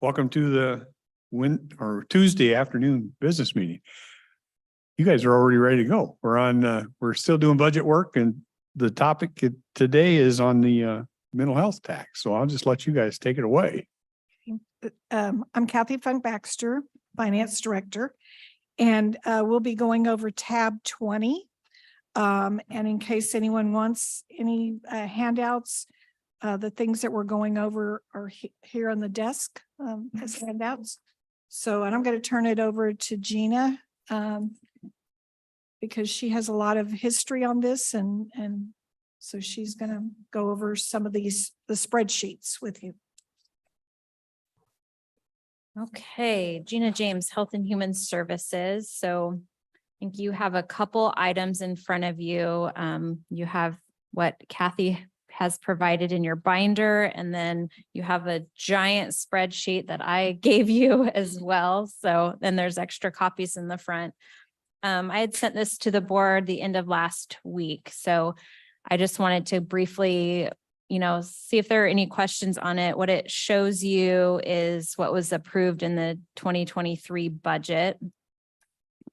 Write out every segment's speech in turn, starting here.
Welcome to the Tuesday afternoon business meeting. You guys are already ready to go. We're still doing budget work, and the topic today is on the mental health tax. So I'll just let you guys take it away. I'm Kathy Funk Baxter, Finance Director, and we'll be going over tab 20. And in case anyone wants any handouts, the things that we're going over are here on the desk as handouts. So, and I'm going to turn it over to Gina because she has a lot of history on this, and so she's going to go over some of the spreadsheets with you. Okay, Gina James, Health and Human Services. So I think you have a couple items in front of you. You have what Kathy has provided in your binder, and then you have a giant spreadsheet that I gave you as well. So then there's extra copies in the front. I had sent this to the board the end of last week. So I just wanted to briefly see if there are any questions on it. What it shows you is what was approved in the 2023 budget.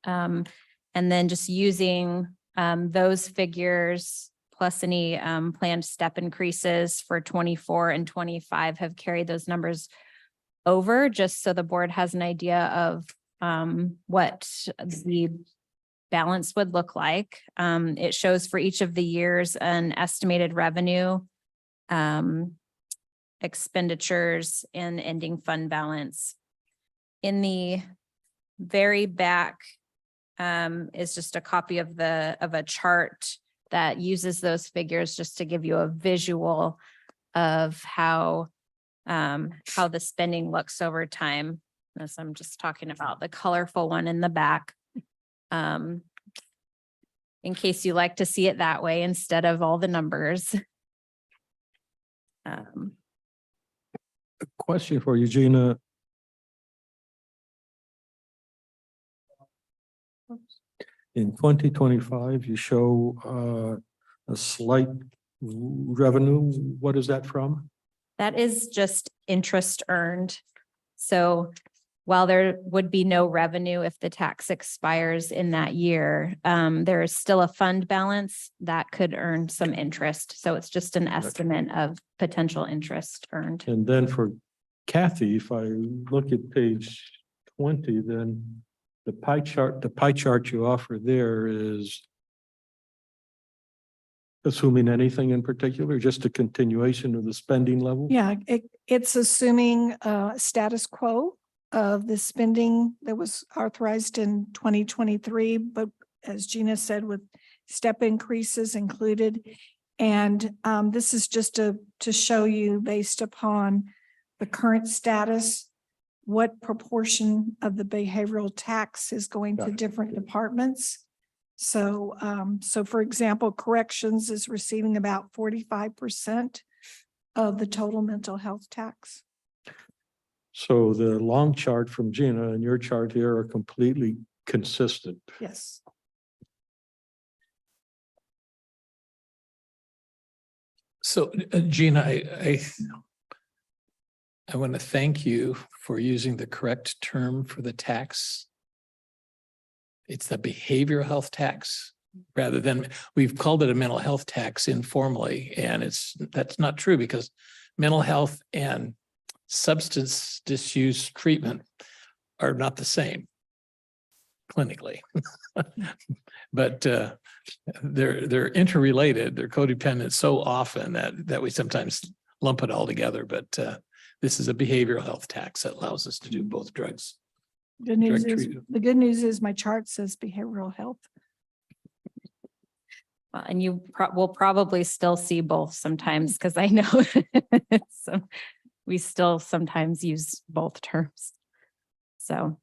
And then just using those figures plus any planned step increases for 24 and 25 have carried those numbers over, just so the board has an idea of what the balance would look like. It shows for each of the years an estimated revenue, expenditures, and ending fund balance. In the very back is just a copy of a chart that uses those figures just to give you a visual of how the spending looks over time. As I'm just talking about the colorful one in the back. In case you like to see it that way instead of all the numbers. A question for you, Gina. In 2025, you show a slight revenue. What is that from? That is just interest earned. So while there would be no revenue if the tax expires in that year, there is still a fund balance that could earn some interest. So it's just an estimate of potential interest earned. And then for Kathy, if I look at page 20, then the pie chart you offer there is assuming anything in particular, just a continuation of the spending level? Yeah, it's assuming status quo of the spending that was authorized in 2023, but as Gina said, with step increases included. And this is just to show you, based upon the current status, what proportion of the behavioral tax is going to different departments. So, for example, corrections is receiving about 45% of the total mental health tax. So the long chart from Gina and your chart here are completely consistent. Yes. So Gina, I want to thank you for using the correct term for the tax. It's the behavioral health tax rather than, we've called it a mental health tax informally, and that's not true because mental health and substance misuse treatment are not the same clinically, but they're interrelated. They're codependent so often that we sometimes lump it all together. But this is a behavioral health tax that allows us to do both drugs. The good news is my chart says behavioral health. Well, and you will probably still see both sometimes, because I know so we still sometimes use both terms. So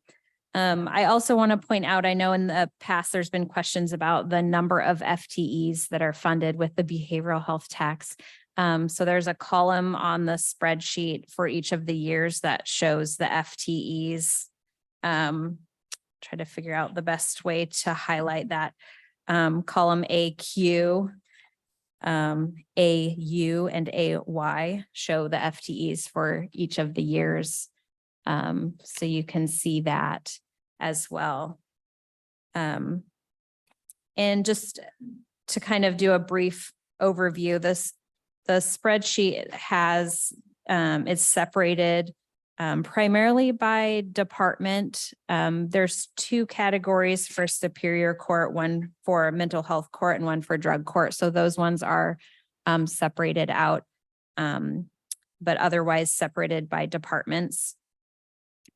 I also want to point out, I know in the past there's been questions about the number of FTEs that are funded with the behavioral health tax. So there's a column on the spreadsheet for each of the years that shows the FTEs. Try to figure out the best way to highlight that. Column AQ, AU, and AY show the FTEs for each of the years. So you can see that as well. And just to kind of do a brief overview, the spreadsheet has, it's separated primarily by department. There's 2 categories for Superior Court, one for mental health court and one for drug court. So those ones are separated out, but otherwise separated by departments.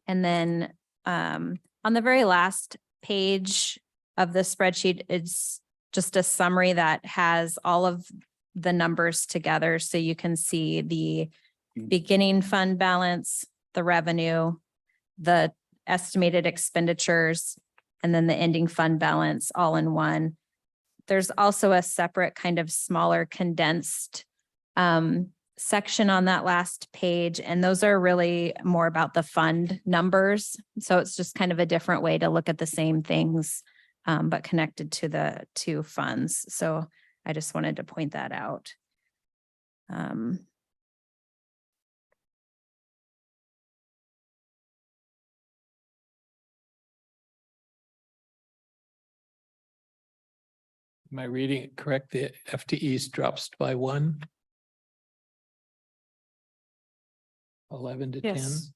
And then on the very last page of the spreadsheet, it's just a summary that has all of the numbers together. So you can see the beginning fund balance, the revenue, the estimated expenditures, and then the ending fund balance all in one. There's also a separate kind of smaller condensed section on that last page. And those are really more about the fund numbers. So it's just kind of a different way to look at the same things, but connected to the 2 funds. So I just wanted to point that out. Am I reading it correct? The FTEs drops by 1? 11 to 10? Yes.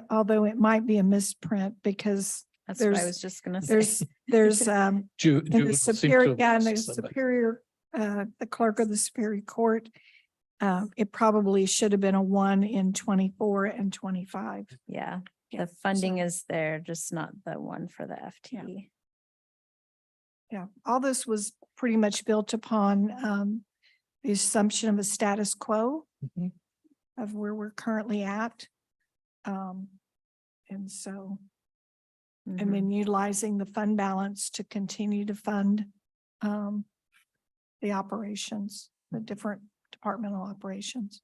Although it might be a misprint because That's what I There's- was just gonna say. there's in Juvenile the seems to superior, have yeah, in the lost somebody. superior, the clerk of the Superior Court. It probably should have been a 1 in 24 and 25. Yeah, Yeah, the funding so- is there, just not the one for the FTE. Yeah, all this was pretty much built upon the assumption of a status quo Mhm. of where we're currently at. And so, Mhm. and then utilizing the fund balance to continue to fund the operations, the different departmental operations.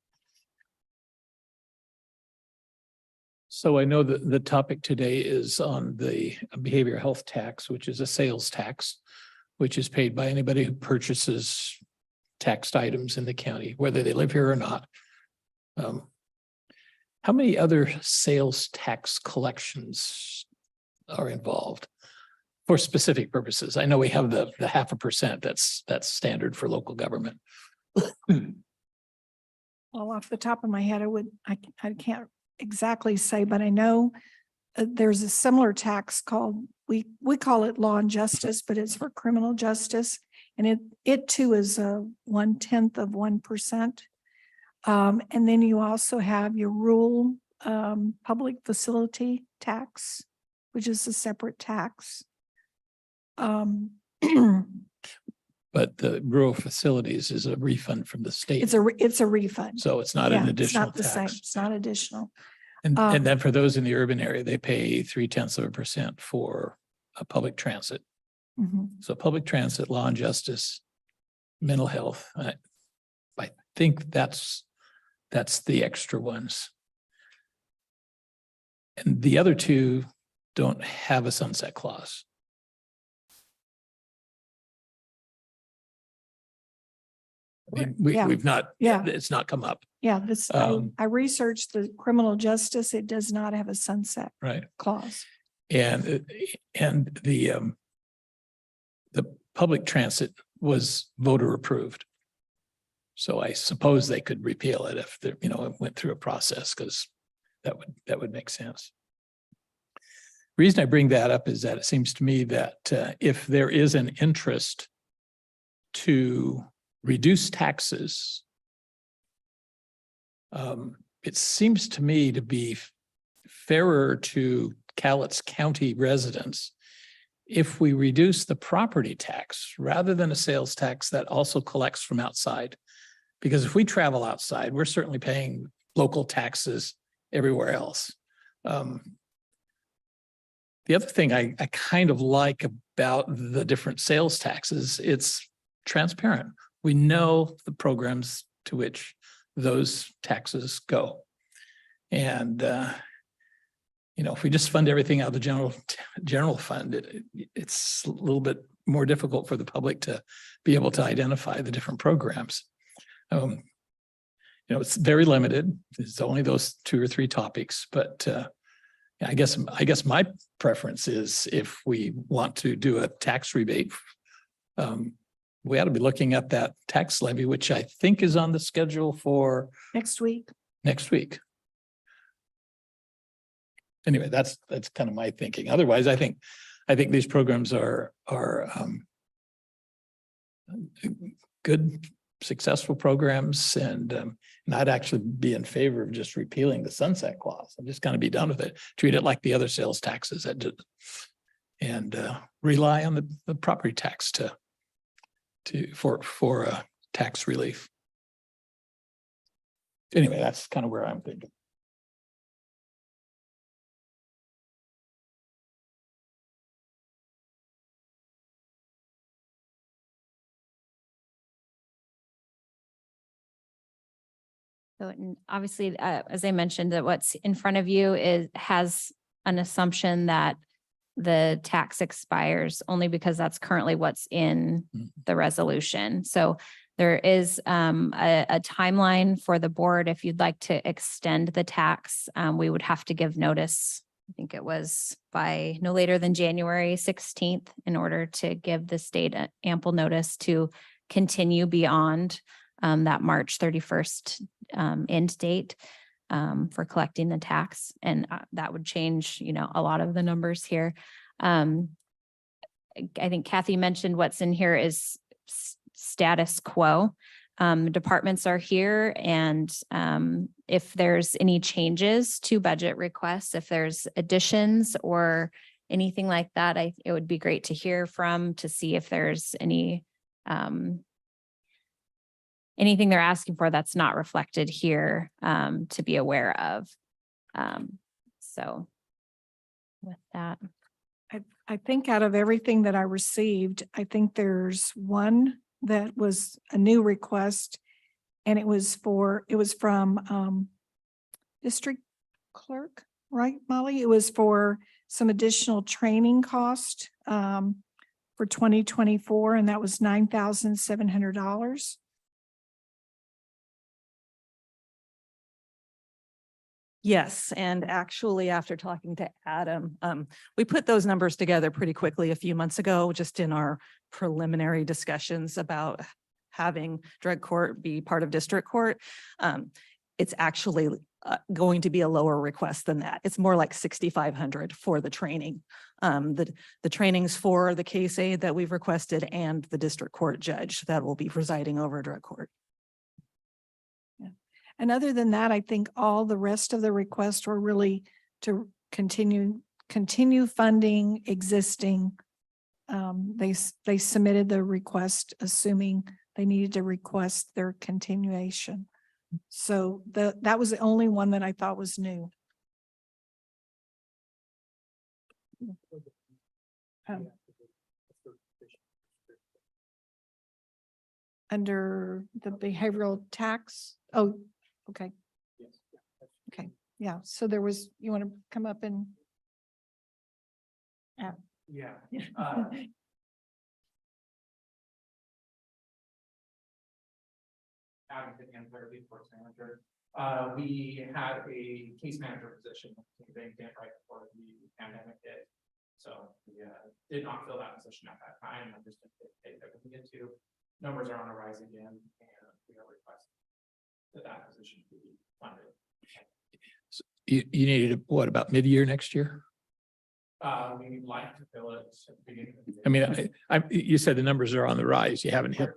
So I know that the topic today is on the behavioral health tax, which is a sales tax, which is paid by anybody who purchases taxed items in the county, whether they live here or not. How many other sales tax collections are involved for specific purposes? I know we have the 0.5%. That's standard for local government. Well, off the top of my head, I can't exactly say, but I know there's a similar tax called, we call it law and justice, but it's for criminal justice. And it too is a 1/10 of 1%. And then you also have your rural public facility tax, which is a separate tax. But the rural facilities is a refund from the state. It's a refund. So it's not Yeah, an it's additional not the same. tax. It's not additional. And then for those in the urban area, they pay 0.3% for a public transit. Mhm. So public transit, law and justice, mental health. I think that's the extra ones. And the other 2 don't have a sunset clause. I mean, Yeah. we've not, Yeah. it's not come up, Yeah, Um, I researched the criminal justice. It does not have a sunset right? clause. And the public transit was voter approved. So I suppose they could repeal it if it went through a process, because that would make sense. Reason I bring that up is that it seems to me that if there is an interest to reduce taxes, it seems to me to be fairer to Cowlitz County residents if we reduce the property tax rather than a sales tax that also collects from outside. Because if we travel outside, we're certainly paying local taxes everywhere else. The other thing I kind of like about the different sales taxes, it's transparent. we know the programs to which those taxes go. And, if we just fund everything out of the general fund, it's a little bit more difficult for the public to be able to identify the different programs. It's very limited. It's only those 2 or 3 topics, but I guess my preference is if we want to do a tax rebate, we ought to be looking at that tax levy, which I think is on the schedule for Next week. next week. Anyway, that's kind of my thinking. Otherwise, I think these programs are good, successful programs, and I'd actually be in favor of just repealing the sunset clause. I'm just going to be done with it. Treat it like the other sales taxes and rely on the property tax for tax relief. Anyway, that's kind of where I'm thinking. So and obviously, as I mentioned, that what's in front of you has an assumption that the tax expires only because that's currently what's in the resolution. So there is a timeline for the board. If you'd like to extend the tax, we would have to give notice. I think it was by no later than January 16th in order to give the state ample notice to continue beyond that March 31st end date for collecting the tax. And that would change, a lot of the numbers here. I think Kathy mentioned what's in here is status quo. Departments are here, and if there's any changes to budget requests, if there's additions or anything like that, it would be great to hear to see if there's anything they're asking for that's not reflected here to be aware of. So with that. I think out of everything that I received, I think there's one that was a new request, and it was from district clerk, right, Molly? It was for some additional training cost for 2024, and that was $9,700. Yes, and actually, after talking to Adam, we put those numbers together pretty quickly a few months ago, just in our preliminary discussions about having drug court be part of district court. It's actually going to be a lower request than that. It's more like 6,500 for the training. The trainings for the case aid that we've requested and the district court judge that will be presiding over drug court. And other than that, I think all the rest of the requests were really to continue funding existing. They submitted the request assuming they needed to request their continuation. So that was the only one that I thought was new. Under the behavioral tax. Oh, okay. Okay, yeah, so you want to come up and. Yeah. Adam Pitman, Lead Force Manager. We had a case manager position vacant right before the pandemic hit. So we did not fill that position at that time. I'm just going to take everything into. Numbers are on a rise again, and we are requesting that position to be funded. So you needed what, about mid-year next year? We'd like to fill it at the beginning of the year. I mean, you said the numbers are on the rise. You haven't hit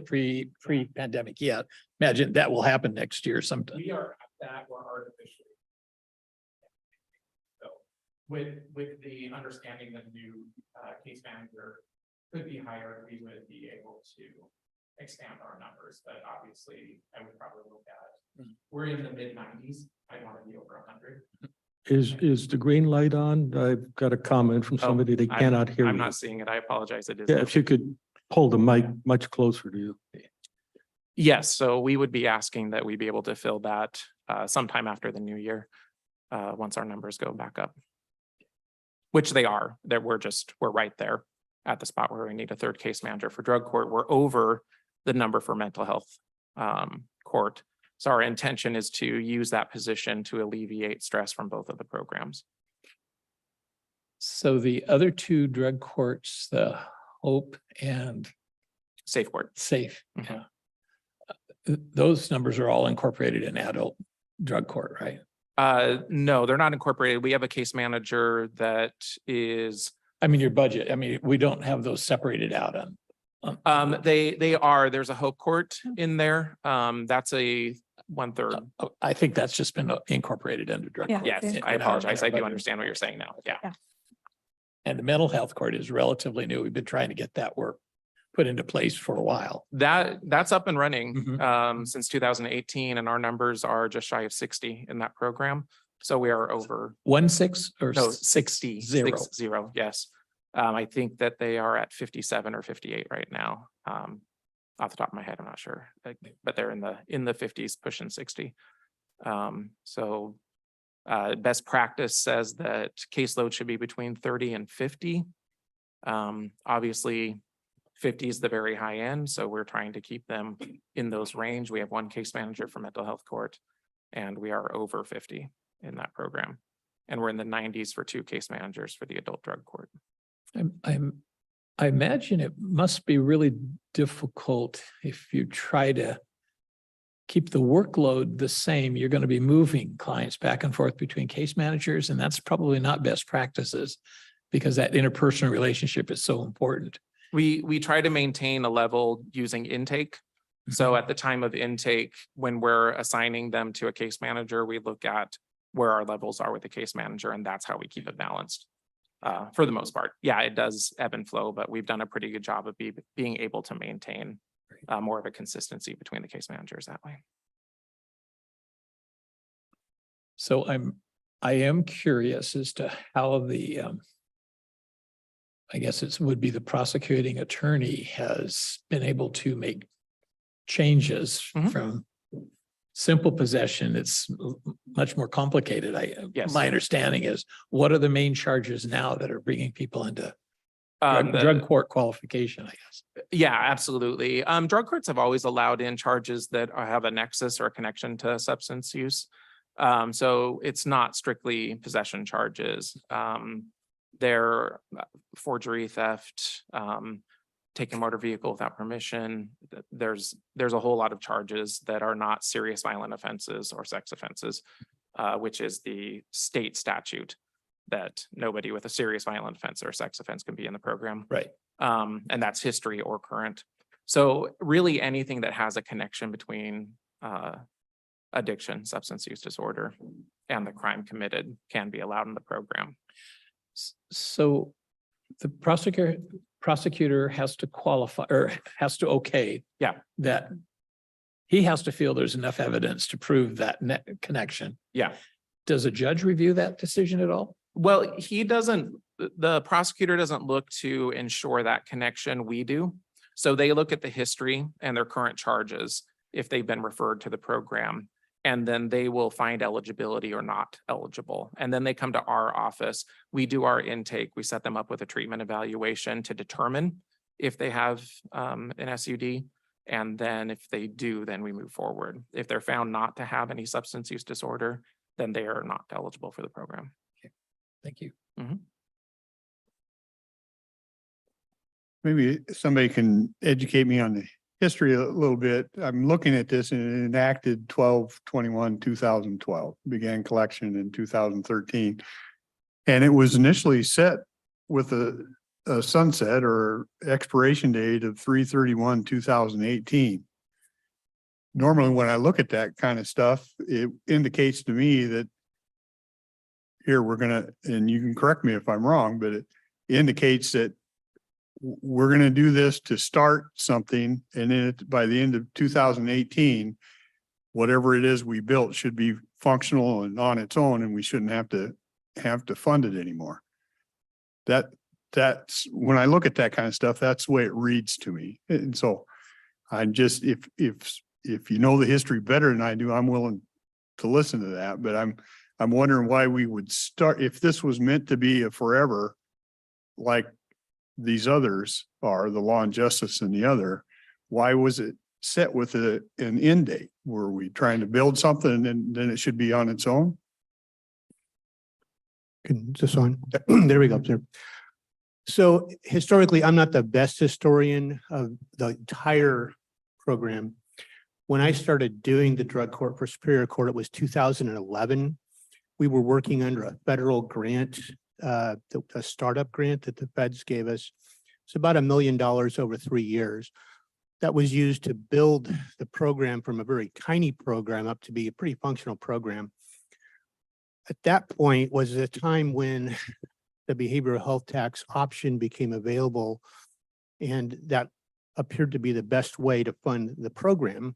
pre-pandemic yet. Imagine that will happen next year sometime. We are at that, we're artificially. So with the understanding that the new case manager could be hired, we would be able to expand our numbers, but obviously I would probably look at, we're in the mid-90s. I want to be over 100. Is the green light on? I've got a comment from somebody that cannot hear. I'm you. not seeing it. I apologize. It is. Yeah, if you could pull the mic much closer to you. Yes, so we would be asking that we be able to fill that sometime after the new year, once our numbers go back up. Which they are, that we're right there at the spot where we need a third case manager for drug court. We're over the number for mental health court. So our intention is to use that position to alleviate stress from both of the programs. So the other two drug courts, the Hope and Safe court. Safe, Mhm. yeah. Those numbers are all incorporated in adult drug court, right? No, they're not incorporated. We have a case manager that is, I mean, your budget, I mean, we don't have those separated out on. there's a Hope court in there. That's a 1/3. I think that's just been incorporated into drug Yeah. court. Yes, Okay. I apologize. I do Budget. understand what you're saying now. Yeah. And the mental health court is relatively new. We've been trying to get that work put into place for a while. That's up and running Mhm. since 2018, and our numbers are just shy of 60 in that program. So we are over 16 or no 60 Zero. 60, yes. I think that they are at 57 or 58 right now. Off the top of my head, I'm not sure, but they're in the 50s, pushing 60. So best practice says that caseload should be between 30 and 50. Obviously, 50 is the very high end, so we're trying to keep them in those range. We have one case manager for mental health court, and we are over 50 in that program. And we're in the 90s for 2 case managers for the adult drug court. I imagine it must be really difficult if you try to keep the workload the same. You're going to be moving clients back and forth between case managers, and that's probably not best practices because that interpersonal relationship is so important. We try to maintain a level using intake. So at the time of intake, when we're assigning them to a case manager, we look at where our levels are with the case manager, and that's how we keep it balanced. For the most part. Yeah, it does ebb and flow, but we've done a pretty good job of being able to maintain more of a consistency between the case managers that way. So I am curious as to how the I guess it would be the prosecuting attorney has been able to make changes Mhm. from simple possession. It's much more complicated. Yes. My understanding is, what are the main charges now that are bringing people into The- drug court qualification, I guess? Yeah, absolutely. Drug courts have always allowed in charges that have a nexus or a connection to substance use. So it's not strictly possession charges. They're forgery, theft, taking motor vehicle without permission. There's a whole lot of charges that are not serious violent offenses or sex offenses, which is the state statute that nobody with a serious violent offense or sex offense can be in the program. Right. And that's history or current. So really anything that has a connection between addiction, substance use disorder, and the crime committed can be allowed in the program. So the prosecutor has to qualify or has to okay. Yeah. That he has to feel there's enough evidence to prove that connection. Yeah. Does a judge review that decision at all? Well, the prosecutor doesn't look to ensure that connection, we do. So they look at the history and their current charges if they've been referred to the program. And then they will find eligibility or not eligible. And then they come to our office. We do our intake. We set them up with a treatment evaluation to determine if they have an SUD. And then if they do, then we move forward. If they're found not to have any substance use disorder, then they are not eligible for the program. Thank you. Maybe somebody can educate me on the history a little bit. I'm looking at this and it enacted 12/21/2012, began collection in 2013. And it was initially set with a sunset or expiration date of 3/31/2018. Normally, when I look at that kind of stuff, it indicates to me that here we're gonna, and you can correct me if I'm wrong, but it indicates that we're going to do this to start something, and then by the end of 2018, whatever it is we built should be functional and on its own, and we shouldn't have to fund it anymore. That's when I look at that kind of stuff, that's the way it reads to me. And so I'm just, if if you know the history better than I do, I'm willing to listen to that, but I'm wondering why we would start, if this was meant to be a forever, like these others are, the Law and Justice and the other, why was it set with an end date? Were we trying to build something and then it should be on its own? Is this on? There we go, sir. So historically, I'm not the best historian of the entire program. When I started doing the drug court for Superior Court, it was 2011. We were working under a federal grant, a startup grant that the feds gave us. It's about $1 million over 3 years. That was used to build the program from a very tiny program up to be a pretty functional program. At that point was the time when the behavioral health tax option became available, and that appeared to be the best way to fund the program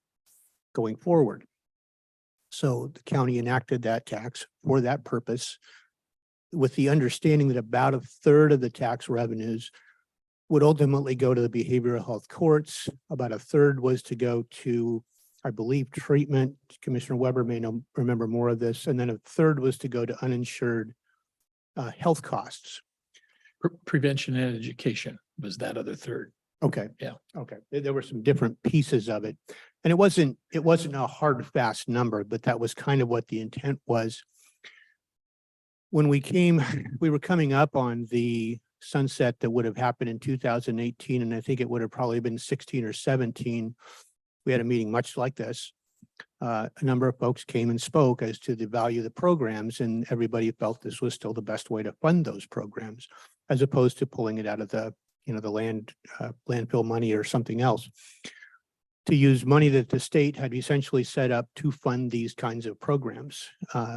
going forward. So the county enacted that tax for that purpose, with the understanding that about 1/3 of the tax revenues would ultimately go to the behavioral health courts. About 1/3 was to go to, I believe, treatment. Commissioner Weber may remember more of this. And then 1/3 was to go to uninsured health costs. Prevention and education was that other third. Okay. Yeah. Okay. There were some different pieces of it. And it wasn't a hard, fast number, but that was kind of what the intent was. When we were coming up on the sunset that would have happened in 2018, and I think it would have probably been 16 or 17. We had a meeting much like this. A number of folks came and spoke as to the value of the programs, and everybody felt this was still the best way to fund those programs, as opposed to pulling it out of the, the landfill money or something else. To use money that the state had essentially set up to fund these kinds of programs.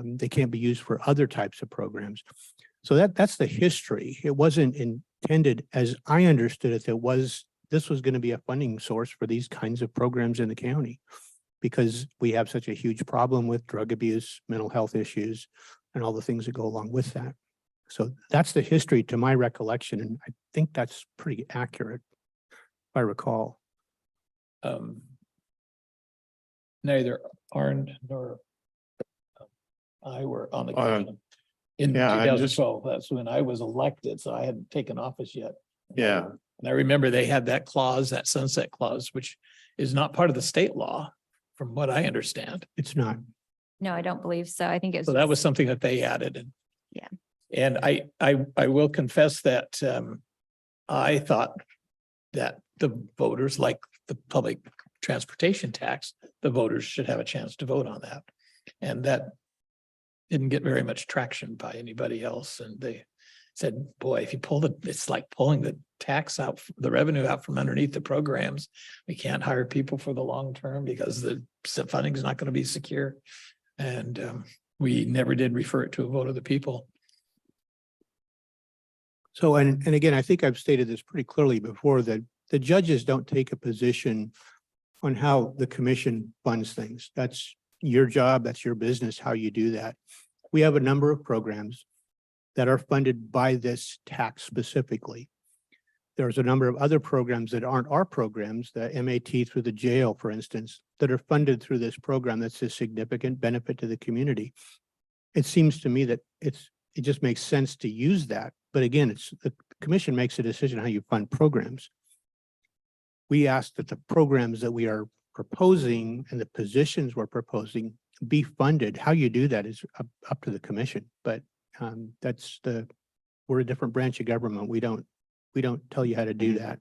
They can't be used for other types of programs. So that's the history. It wasn't intended, as I understood it, this was going to be a funding source for these kinds of programs in the county, because we have such a huge problem with drug abuse, mental health issues, and all the things that go along with that. So that's the history to my recollection, and I think that's pretty accurate, if I recall. Neither Arnd nor I were on the Uh, commission in yeah, I just- 2012. That's when I was elected, so I hadn't taken office yet. Yeah. And I remember they had that clause, that sunset clause, which is not part of the state law, from what I understand. It's not. No, I don't believe so. I think it was. So that was something that they added. And Yeah. And I will confess that I thought that the voters, like the public transportation tax, the voters should have a chance to vote on that. And that didn't get very much traction by anybody else. And they said, boy, if you it's like pulling the tax out, the revenue out from underneath the programs. We can't hire people for the long term because the funding is not going to be secure. And we never did refer it to a vote of the people. So, and again, I think I've stated this pretty clearly before, that the judges don't take a position on how the commission funds things. That's your job, that's your business, how you do that. We have a number of programs that are funded by this tax specifically. There's a number of other programs that aren't our programs, the MAT through the jail, for instance, that are funded through this program. That's a significant benefit to the community. It seems to me that it just makes sense to use that. But again, the commission makes a decision how you fund programs. We ask that the programs that we are proposing and the positions we're proposing be funded. How you do that is up to the commission, but we're a different branch of government. We don't tell you how to do that.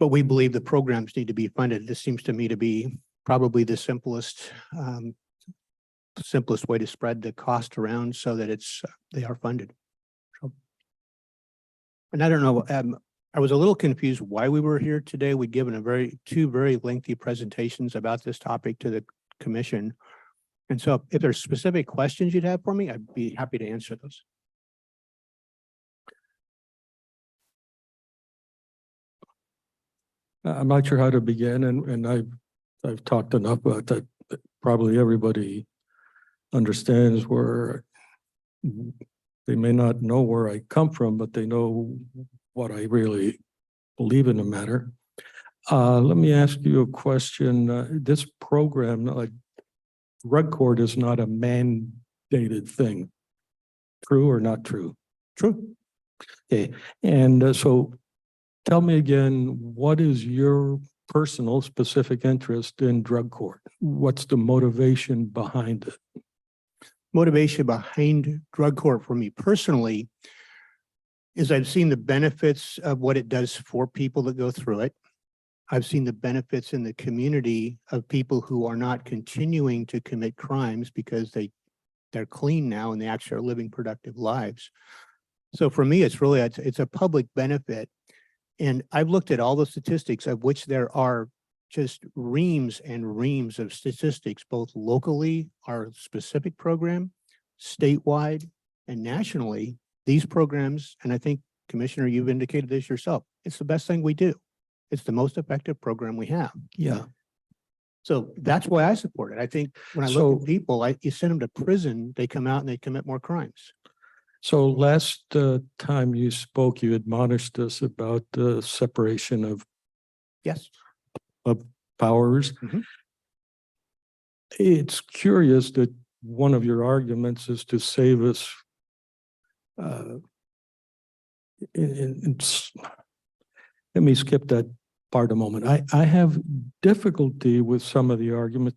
But we believe the programs need to be funded. This seems to me to be probably the simplest way to spread the cost around so that they are funded. So, and I don't know, I was a little confused why we were here today. We'd given two very lengthy presentations about this topic to the commission. And so if there's specific questions you'd have for me, I'd be happy to answer those. I'm not sure how to begin, and I've talked enough about that. Probably everybody understands where they may not know where I come from, but they know what I really believe in the matter. Let me ask you a question. This program, like drug court, is not a mandated thing. True or not true? True. Okay, and so tell me again, what is your personal specific interest in drug court? What's the motivation behind it? Motivation behind drug court for me personally is I've seen the benefits of what it does for people that go through it. I've seen the benefits in the community of people who are not continuing to commit crimes because they're clean now and they actually are living productive lives. So for me, it's really, it's a public benefit. And I've looked at all the statistics, of which there are just reams and reams of statistics, both locally, our specific program, statewide, and nationally. These programs, and I think, Commissioner, you've indicated this yourself, it's the best thing we do. It's the most effective program we have. Yeah. So that's why I support it. I think when I look at people, you send them to prison, they come out and they commit more crimes. So last time you spoke, you admonished us about the separation of Yes. powers. Mhm. It's curious that one of your arguments is to save us let me skip that part a moment. I have difficulty with some of the argument,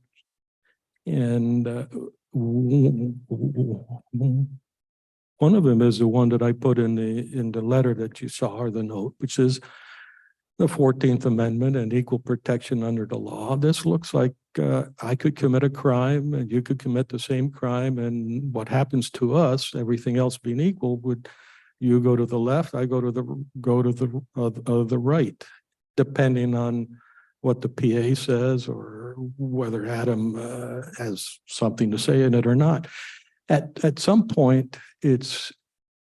and one of them is the one that I put in the letter that you saw, or the note, which is the 14th Amendment and equal protection under the law. This looks like I could commit a crime and you could commit the same crime, and what happens to us, everything else being equal, would you go to the left, I go to the right, depending on what the PA says or whether Adam has something to say in it or not. At some point, it's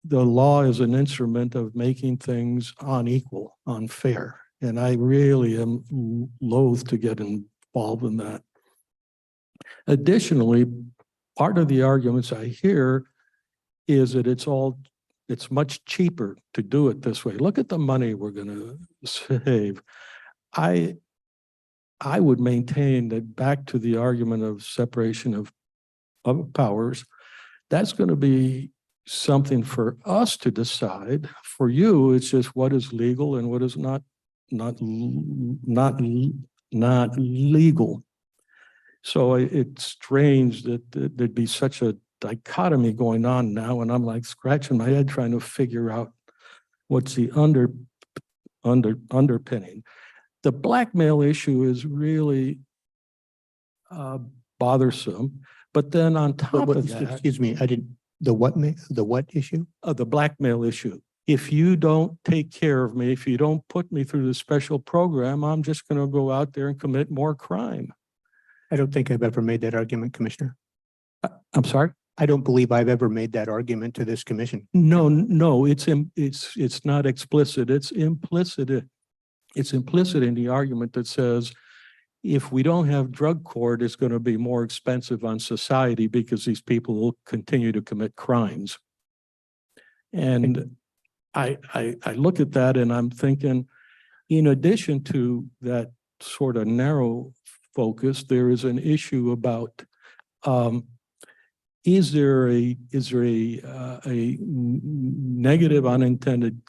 the law is an instrument of making things unequal, unfair. And I really am loath to get involved in that. Additionally, part of the arguments I hear is that it's much cheaper to do it this way. Look at the money we're going to save. I would maintain that, back to the argument of separation of powers, that's going to be something for us to decide. For you, it's just what is legal and what is not legal. So it's strange that there'd be such a dichotomy going on now, and I'm like scratching my head trying to figure out what's the underpinning. The blackmail issue is really bothersome, but then on top of that, excuse me, the what issue? The blackmail issue. If you don't take care of me, if you don't put me through the special program, I'm just going to go out there and commit more crime. I don't think I've ever made that argument, Commissioner. I'm sorry? I don't believe I've ever made that argument to this commission. No, it's not explicit. It's implicit. It's implicit in the argument that says, if we don't have drug court, it's going to be more expensive on society because these people will continue to commit crimes. And I look at that and I'm thinking, in addition to that sort of narrow focus, there is an issue about is there a negative unintended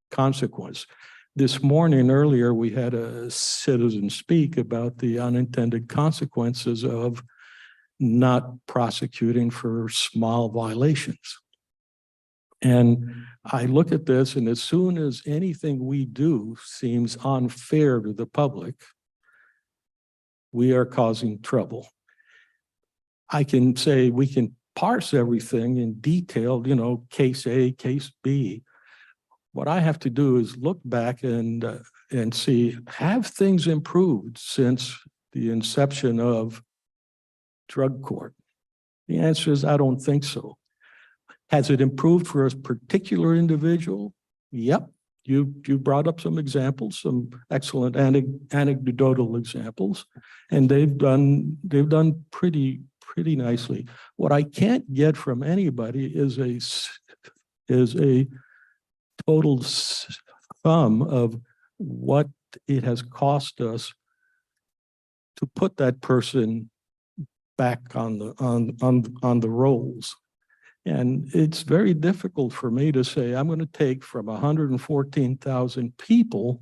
consequence? This morning, earlier, we had a citizen speak about the unintended consequences of not prosecuting for small violations. And I look at this, and as soon as anything we do seems unfair to the public, we are causing trouble. I can say we can parse everything in detail, case A, case B. What I have to do is look back and see, have things improved since the inception of drug court? The answer is, I don't think so. Has it improved for a particular individual? Yep. You brought up some examples, some excellent anecdotal examples, and they've done pretty nicely. What I can't get from anybody is a total sum of what it has cost us to put that person back on the rolls. And it's very difficult for me to say, I'm going to take from 114,000 people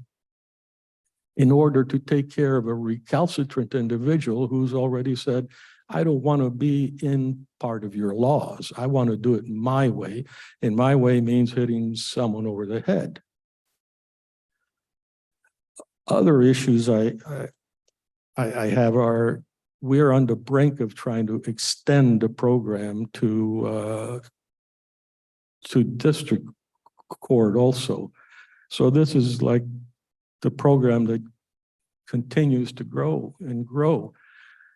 in order to take care of a recalcitrant individual who's already said, I don't want to be in part of your laws. I want to do it my way. And my way means hitting someone over the head. Other issues I have are, we're on the brink of trying to extend the program to district court also. So this is like the program that continues to grow and grow.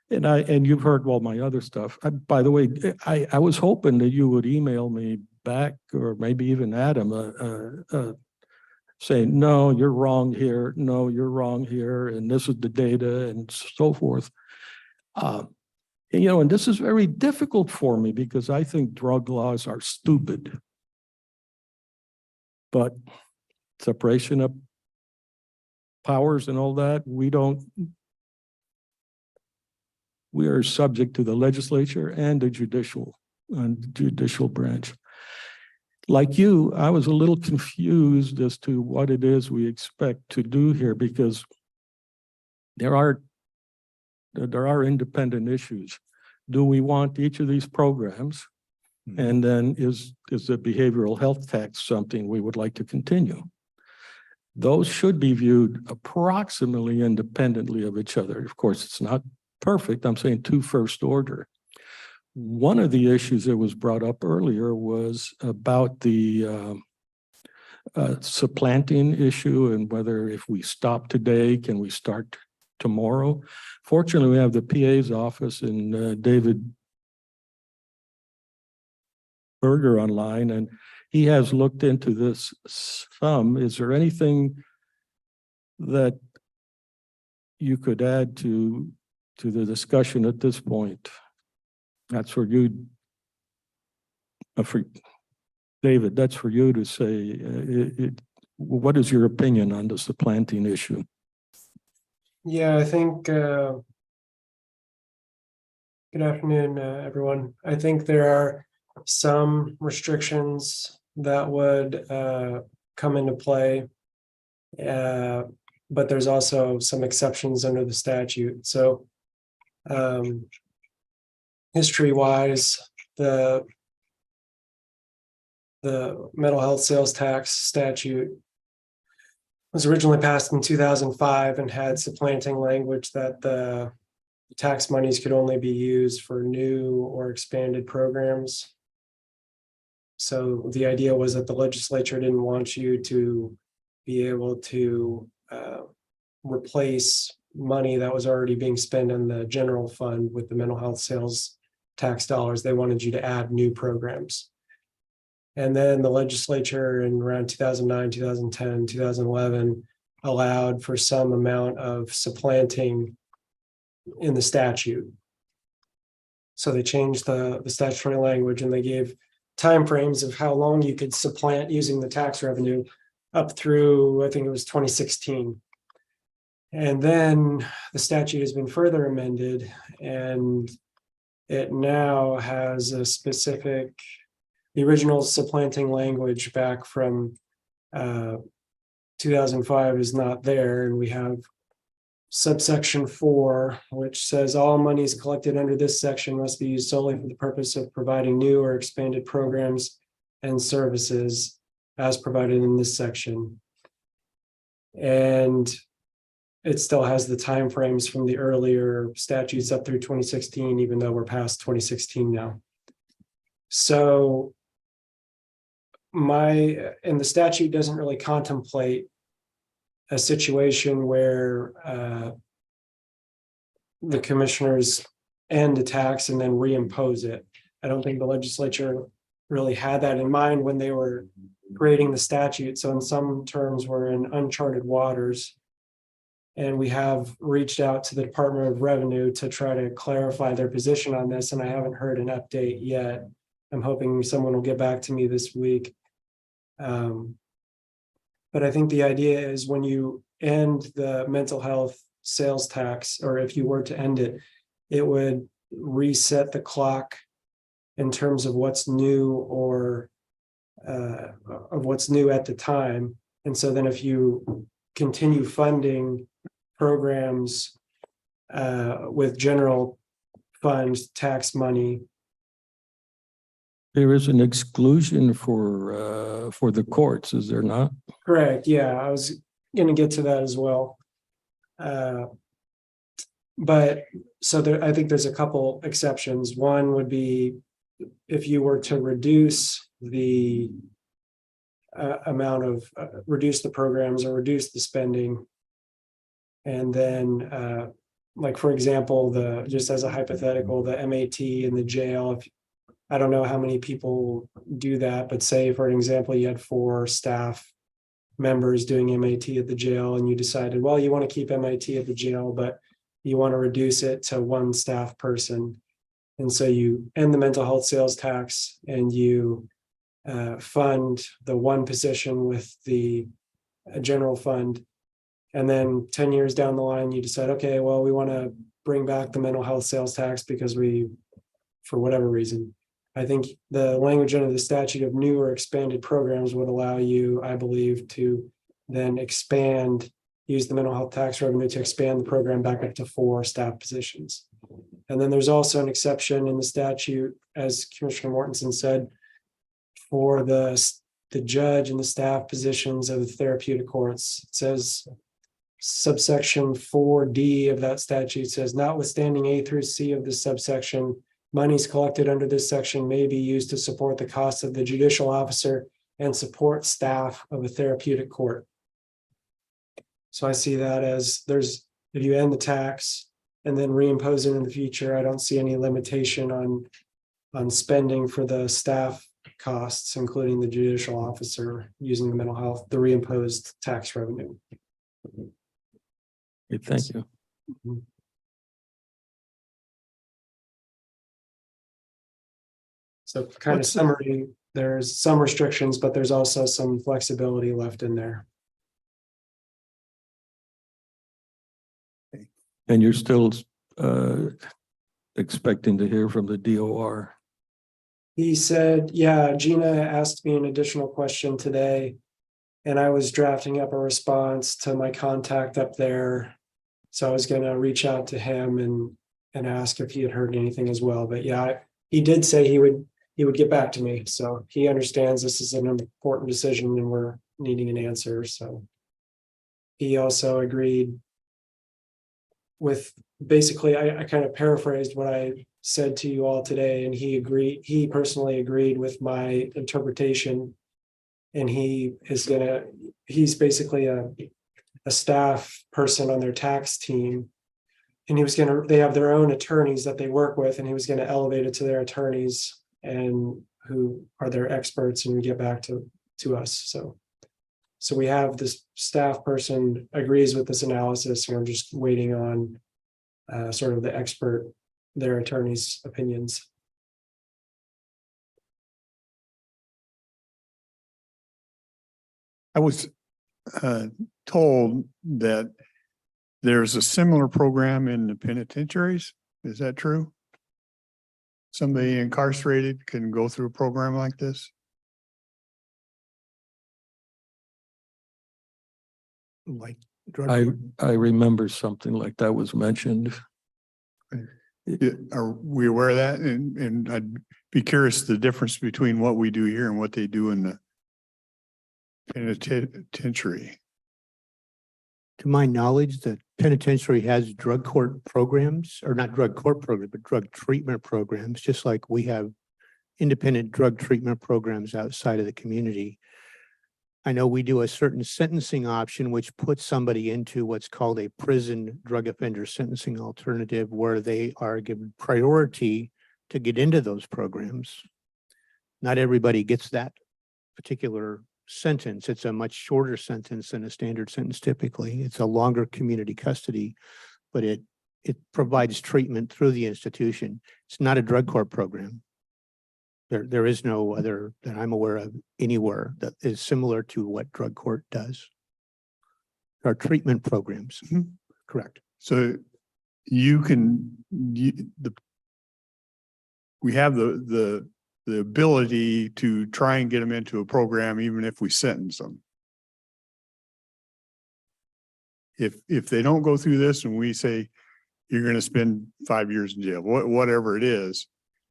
And you've heard all my other stuff. By the way, I was hoping that you would email me back, or maybe even Adam, saying, no, you're wrong here. No, you're wrong here. And this is the data and so forth. And this is very difficult for me because I think drug laws are stupid. But separation of powers and all that, we are subject to the legislature and the judicial branch. Like you, I was a little confused as to what it is we expect to do here, because there are independent issues. Do we want each of these programs? And then is the behavioral health tax something we would like to continue? Those should be viewed approximately independently of each other. Of course, it's not perfect. I'm saying two first order. One of the issues that was brought up earlier was about the supplanting issue, and whether if we stop today, can we start tomorrow? Fortunately, we have the PA's office and David Berger online, and he has looked into this some. Is there anything that you could add to the discussion at this point? That's for you, for David, that's for you to say. What is your opinion on the supplanting issue? Yeah, I think, good afternoon, everyone. I think there are some restrictions that would come into play, but there's also some exceptions under the statute. So history-wise, the mental health sales tax statute was originally passed in 2005 and had supplanting language that the tax monies could only be used for new or expanded programs. So the idea was that the legislature didn't want you to be able to replace money that was already being spent in the general fund with the mental health sales tax dollars. They wanted you to add new programs. And then the legislature in around 2009, 2010, 2011 allowed for some amount of supplanting in the statute. So they changed the statutory language, and they gave timeframes of how long you could supplant using the tax revenue up through, I think it was 2016. And then the statute has been further amended, and it now has a specific, the original supplanting language back from 2005 is not there, and we have subsection 4, which says all monies collected under this section must be used solely for the purpose of providing new or expanded programs and services as provided in this section. And it still has the timeframes from the earlier statutes up through 2016, even though we're past 2016 now. So and the statute doesn't really contemplate a situation where the commissioners end a tax and then reimpose it. I don't think the legislature really had that in mind when they were creating the statute. So in some terms, we're in uncharted waters. And we have reached out to the Department of Revenue to try to clarify their position on this, and I haven't heard an update yet. I'm hoping someone will get back to me this week. But I think the idea is when you end the mental health sales tax, or if you were to end it, it would reset the clock in terms of what's new or of what's new at the time. And so then if you continue funding programs with general fund tax money. There is an exclusion for the courts, is there not? Correct, yeah, I was gonna get to that as well. But so there, I think there's a couple exceptions. One would be if you were to reduce the amount of, reduce the programs or reduce the spending. And then, like, for example, just as a hypothetical, the MAT in the jail, if I don't know how many people do that, but say, for an example, you had 4 staff members doing MAT at the jail and you decided, well, you want to keep MAT at the jail, but you want to reduce it to 1 staff person. And so you end the mental health sales tax and you fund the 1 position with the general fund. And then 10 years down the line, you decide, okay, well, we want to bring back the mental health sales tax because for whatever reason. I think the language under the statute of new or expanded programs would allow you, I believe, to then use the mental health tax revenue to expand the program back up to 4 staff positions. And then there's also an exception in the statute, as Commissioner Mortensen said, for the judge and the staff positions of the therapeutic courts. It says subsection 4D of that statute says, notwithstanding A through C of this subsection, monies collected under this section may be used to support the costs of the judicial officer and support staff of a therapeutic court. So I see that as if you end the tax and then reimpose it in the future, I don't see any limitation on spending for the staff costs, including the judicial officer using the reimposed tax revenue. Okay, thank you. So kind of What's the- summary, there's some restrictions, but there's also some flexibility left in there. And you're still expecting to hear from the DOR. He said, yeah, Gina asked me an additional question today. And I was drafting up a response to my contact up there. So I was gonna reach out to him and ask if he had heard anything as well. But yeah, he did say he would get back to me. So he understands this is an important decision and we're needing an answer. So he also agreed with, basically, I kind of paraphrased what I said to you all today, and he personally agreed with my interpretation. And he's basically a staff person on their tax team. And they have their own attorneys that they work with, and he was gonna elevate it to their attorneys and who are their experts and get back to us. So we have this staff person agrees with this analysis, and we're just waiting on sort of their attorneys' opinions. I was told that there's a similar program in the penitentiaries. Is that true? Somebody incarcerated can go through a program like this? Like drug I court. remember something like that was mentioned. Are we aware of that? And I'd be curious the difference between what we do here and what they do in the penitentiary. To my knowledge, the penitentiary has drug court programs, or not drug court programs, but drug treatment programs, just like we have independent drug treatment programs outside of the community. I know we do a certain sentencing option, which puts somebody into what's called a prison drug offender sentencing alternative, where they are given priority to get into those programs. Not everybody gets that particular sentence. It's a much shorter sentence than a standard sentence typically. It's a longer community custody, but it provides treatment through the institution. It's not a drug court program. There is no other that I'm aware of anywhere that is similar to what drug court does. Our treatment programs. Mhm. Correct. So you can, we have the ability to try and get them into a program, even if we sentence them. If they don't go through this and we say, you're going to spend 5 years in jail, whatever it is,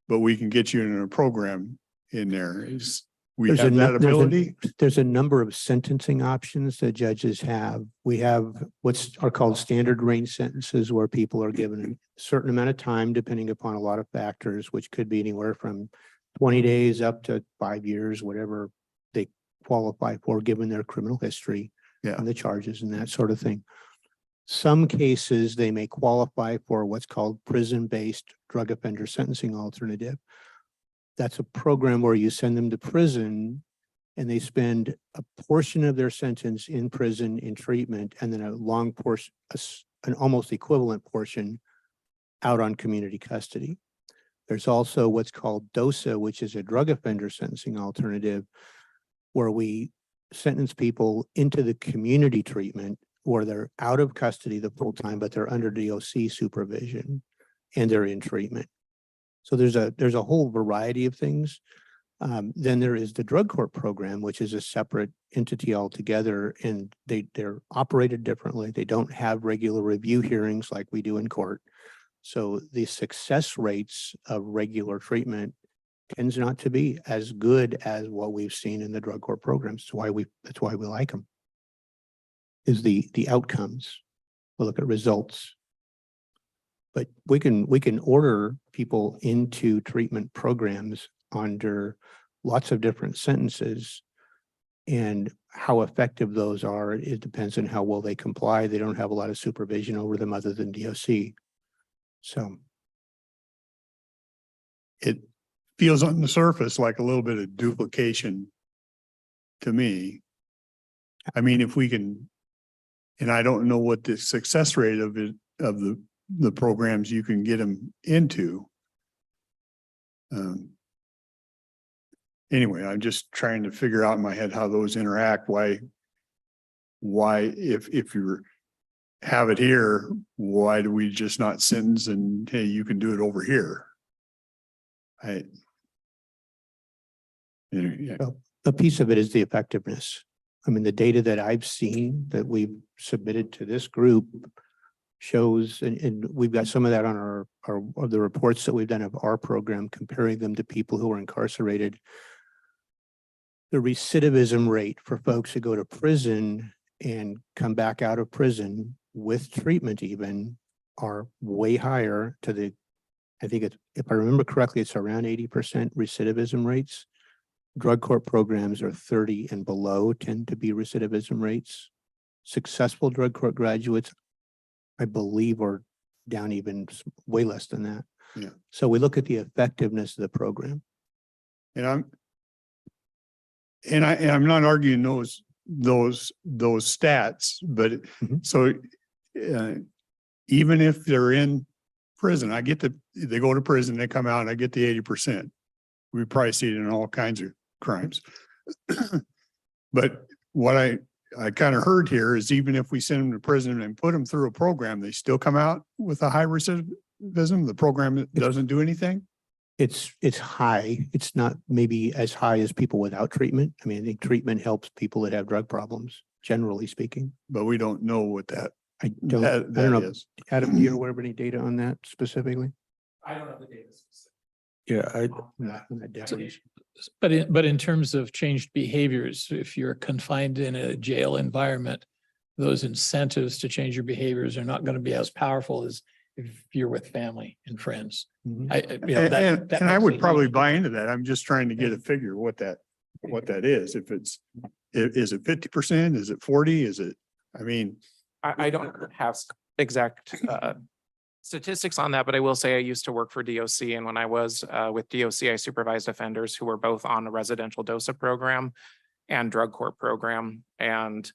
but we can get you in a program in there, is we There's have a that nu- there's a- ability. There's a number of sentencing options that judges have. We have are called standard range sentences, where people are given a certain amount of time, depending upon a lot of factors, which could be anywhere from 20 days up to 5 years, whatever they qualify for, given their criminal history Yeah. and the charges and that sort of thing. Some cases, they may qualify for what's called prison-based drug offender sentencing alternative. That's a program where you send them to prison and they spend a portion of their sentence in prison in treatment, and then a long portion, an almost equivalent portion out on community custody. There's also what's called DOSA, which is a drug offender sentencing alternative, where we sentence people into the community treatment where they're out of custody the full time, but they're under DOC supervision and they're in treatment. So there's a whole variety of things. Then there is the drug court program, which is a separate entity altogether, and they're operated differently. They don't have regular review hearings like we do in court. So the success rates of regular treatment tends not to be as good as what we've seen in the drug court programs. That's why we like them. Is the outcomes. We'll look at results. But we can order people into treatment programs under lots of different sentences, and how effective those are, it depends on how well they comply. They don't have a lot of supervision over them other than DOC. So It feels on the surface like a little bit of duplication to me. I mean, if we can, and I don't know what the success rate of it, of the programs you can get them into. Anyway, I'm just trying to figure out in my head how those interact, why if you have it here, why do we just not sentence and, hey, you can do it over here? Yeah. well, a piece of it is the effectiveness. I mean, the data that I've seen that we've submitted to this group shows, and we've got some of that on the reports that we've done of our program, comparing them to people who are incarcerated. The recidivism rate for folks who go to prison and come back out of prison with treatment even are way higher I think if I remember correctly, it's around 80% recidivism rates. Drug court programs are 30 and below tend to be recidivism rates. Successful drug court graduates, I believe, are down even way less than that. Yeah. So we look at the effectiveness of the program. And I'm not arguing those stats, but Mhm. so even if they're in prison, they go to prison, they come out, and I get the 80%. We probably see it in all kinds of crimes. But what I kind of heard here is, even if we send them to prison and put them through a program, they still come out with a high recidivism. The program doesn't do anything. It's high. It's not maybe as high as people without treatment. I mean, I think treatment helps people that have drug problems, generally speaking. But we don't know what that I don't know. is. Adam, do you aware of any data on that specifically? I don't have the data specific. Yeah, On that definition. But in terms of changed behaviors, if you're confined in a jail environment, those incentives to change your behaviors are not going to be as powerful as if you're with family and friends. Mhm. And I would probably buy into that. I'm just trying to get a figure what that is. If it's, is it 50%? Is it 40? Is it, I mean, I don't have exact statistics on that, but I will say I used to work for DOC, and when I was with DOC, I supervised offenders who were both on a residential DOSA program and drug court program. And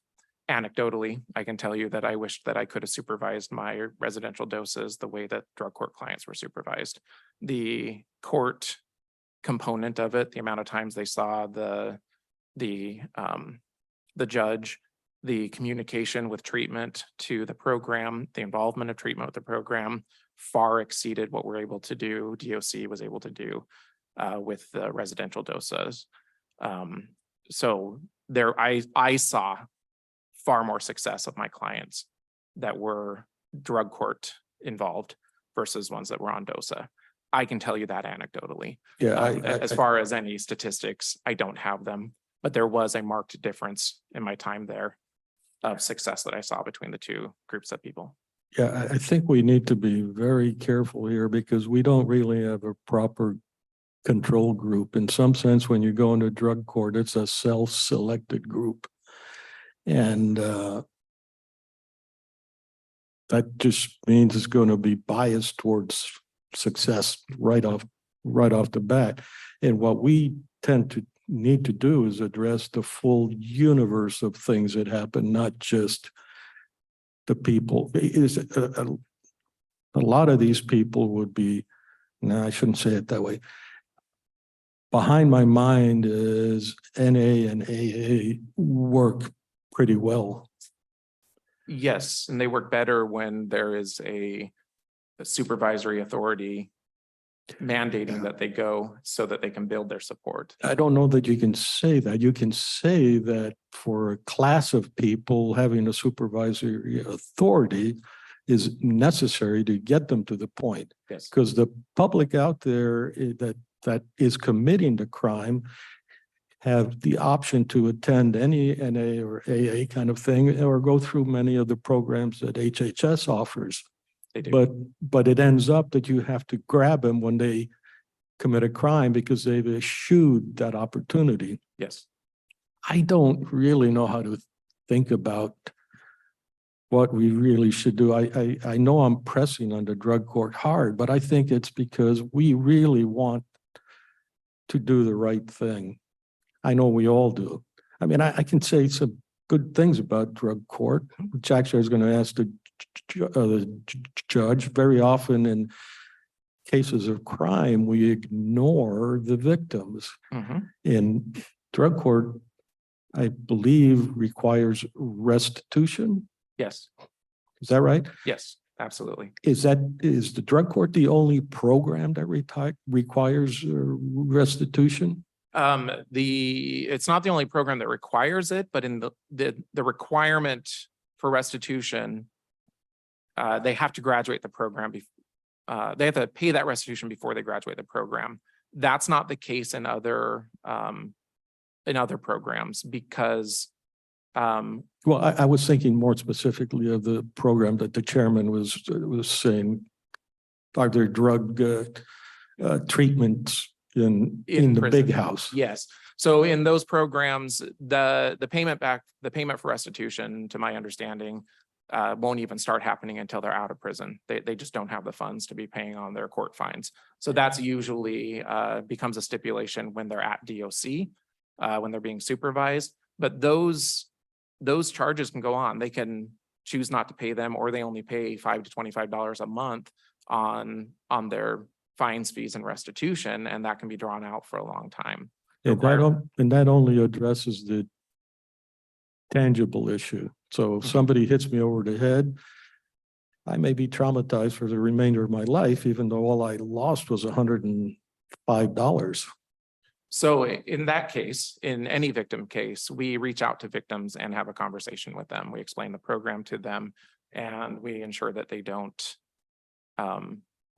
anecdotally, I can tell you that I wished that I could have supervised my residential doses the way that drug court clients were supervised. The court component of it, the amount of times they saw the judge, the communication with treatment to the program, the involvement of treatment with the program far exceeded what we're able to do, DOC was able to do with the residential dosas. So there, I saw far more success of my clients that were drug court involved versus ones that were on DOSA. I can tell you that anecdotally. Yeah, As far as any statistics, I don't have them, but there was a marked difference in my time there of success that I saw between the two groups of people. Yeah, I think we need to be very careful here because we don't really have a proper control group. In some sense, when you go into drug court, it's a self-selected group. And that just means it's going to be biased towards success right off the bat. And what we tend to need to do is address the full universe of things that happen, not just the people. A lot of these people would be, no, I shouldn't say it that way. Behind my mind is NA and AA work pretty well. Yes, and they work better when there is a supervisory authority mandating that they go so that they can build their support. I don't know that you can say that. You can say that for a class of people, having a supervisory authority is necessary to get them to the point. Yes. Because the public out there that is committing the crime have the option to attend any NA or AA kind of thing, or go through many of the programs that HHS offers. They do. But it ends up that you have to grab them when they commit a crime because they've eschewed that opportunity. Yes. I don't really know how to think about what we really should do. I know I'm pressing on the drug court hard, but I think it's because we really want to do the right thing. I know we all do. I mean, I can say some good things about drug court, which actually I was going to ask the judge. Very often in cases of crime, we ignore the victims. In drug court, I believe requires restitution. Yes. Is that right? Yes, absolutely. Is the drug court the only program that requires restitution? It's not the only program that requires it, but in the requirement for restitution, they have to graduate the program. They have to pay that restitution before they graduate the program. That's not the case in other programs because. Well, I was thinking more specifically of the program that the chairman was saying. Are there drug treatments in the prison. big house? Yes. So in those programs, the payment for restitution, to my understanding, won't even start happening until they're out of prison. They just don't have the funds to be paying on their court fines. So that's usually becomes a stipulation when they're at DOC, when they're being supervised. But those charges can go on. They can choose not to pay them, or they only pay $5 to $25 a month on their fines, fees, and restitution, and that can be drawn out for a long time. And that only addresses the tangible issue. So if somebody hits me over the head, I may be traumatized for the remainder of my life, even though all I lost was $105. So in that case, in any victim case, we reach out to victims and have a conversation with them. We explain the program to them, and we ensure that they don't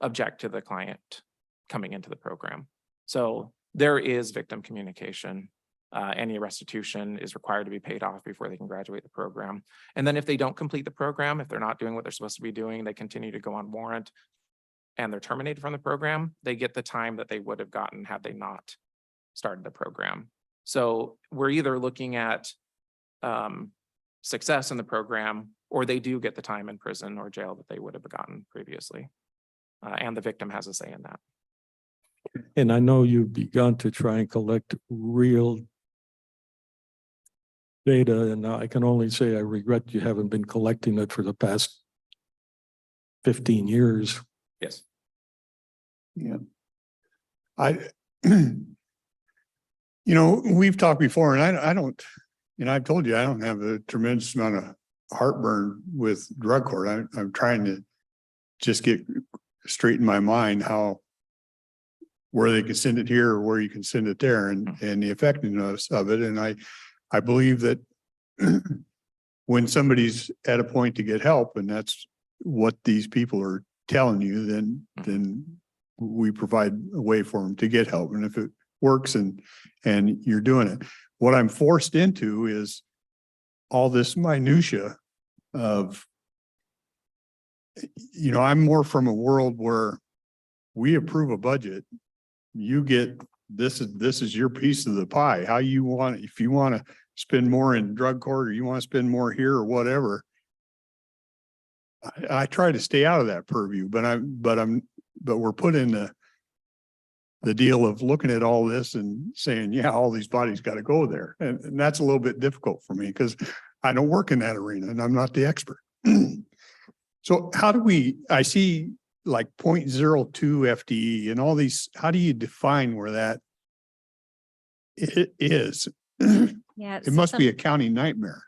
object to the client coming into the program. So there is victim communication. Any restitution is required to be paid off before they can graduate the program. And then if they don't complete the program, if they're not doing what they're supposed to be doing, they continue to go on warrant and they're terminated from the program, they get the time that they would have gotten had they not started the program. So we're either looking at success in the program, or they do get the time in prison or jail that they would have gotten previously. And the victim has a say in that. And I know you've begun to try and collect real data, and I can only say I regret you haven't been collecting it for the past 15 years. Yes. Yeah. We've talked before, and I don't and I've told you, I don't have a tremendous amount of heartburn with drug court. I'm trying to just get straight in my mind how, where they can send it here or where you can send it there and the effectiveness of it. And I believe that when somebody's at a point to get help, and that's what these people are telling you, then we provide a way for them to get help. And if it works and you're doing it, what I'm forced into is all this minutia of, you know, I'm more from a world where we approve a budget. You get, this is your piece of the pie. How you want, if you want to spend more in drug court or you want to spend more here or whatever. I try to stay out of that purview, but we're put in the deal of looking at all this and saying, yeah, all these bodies got to go there. And that's a little bit difficult for me because I don't work in that arena and I'm not the expert. So how do I see like 0.02 FTE and all these, how do you define where that it is? Yeah. It must be a county nightmare.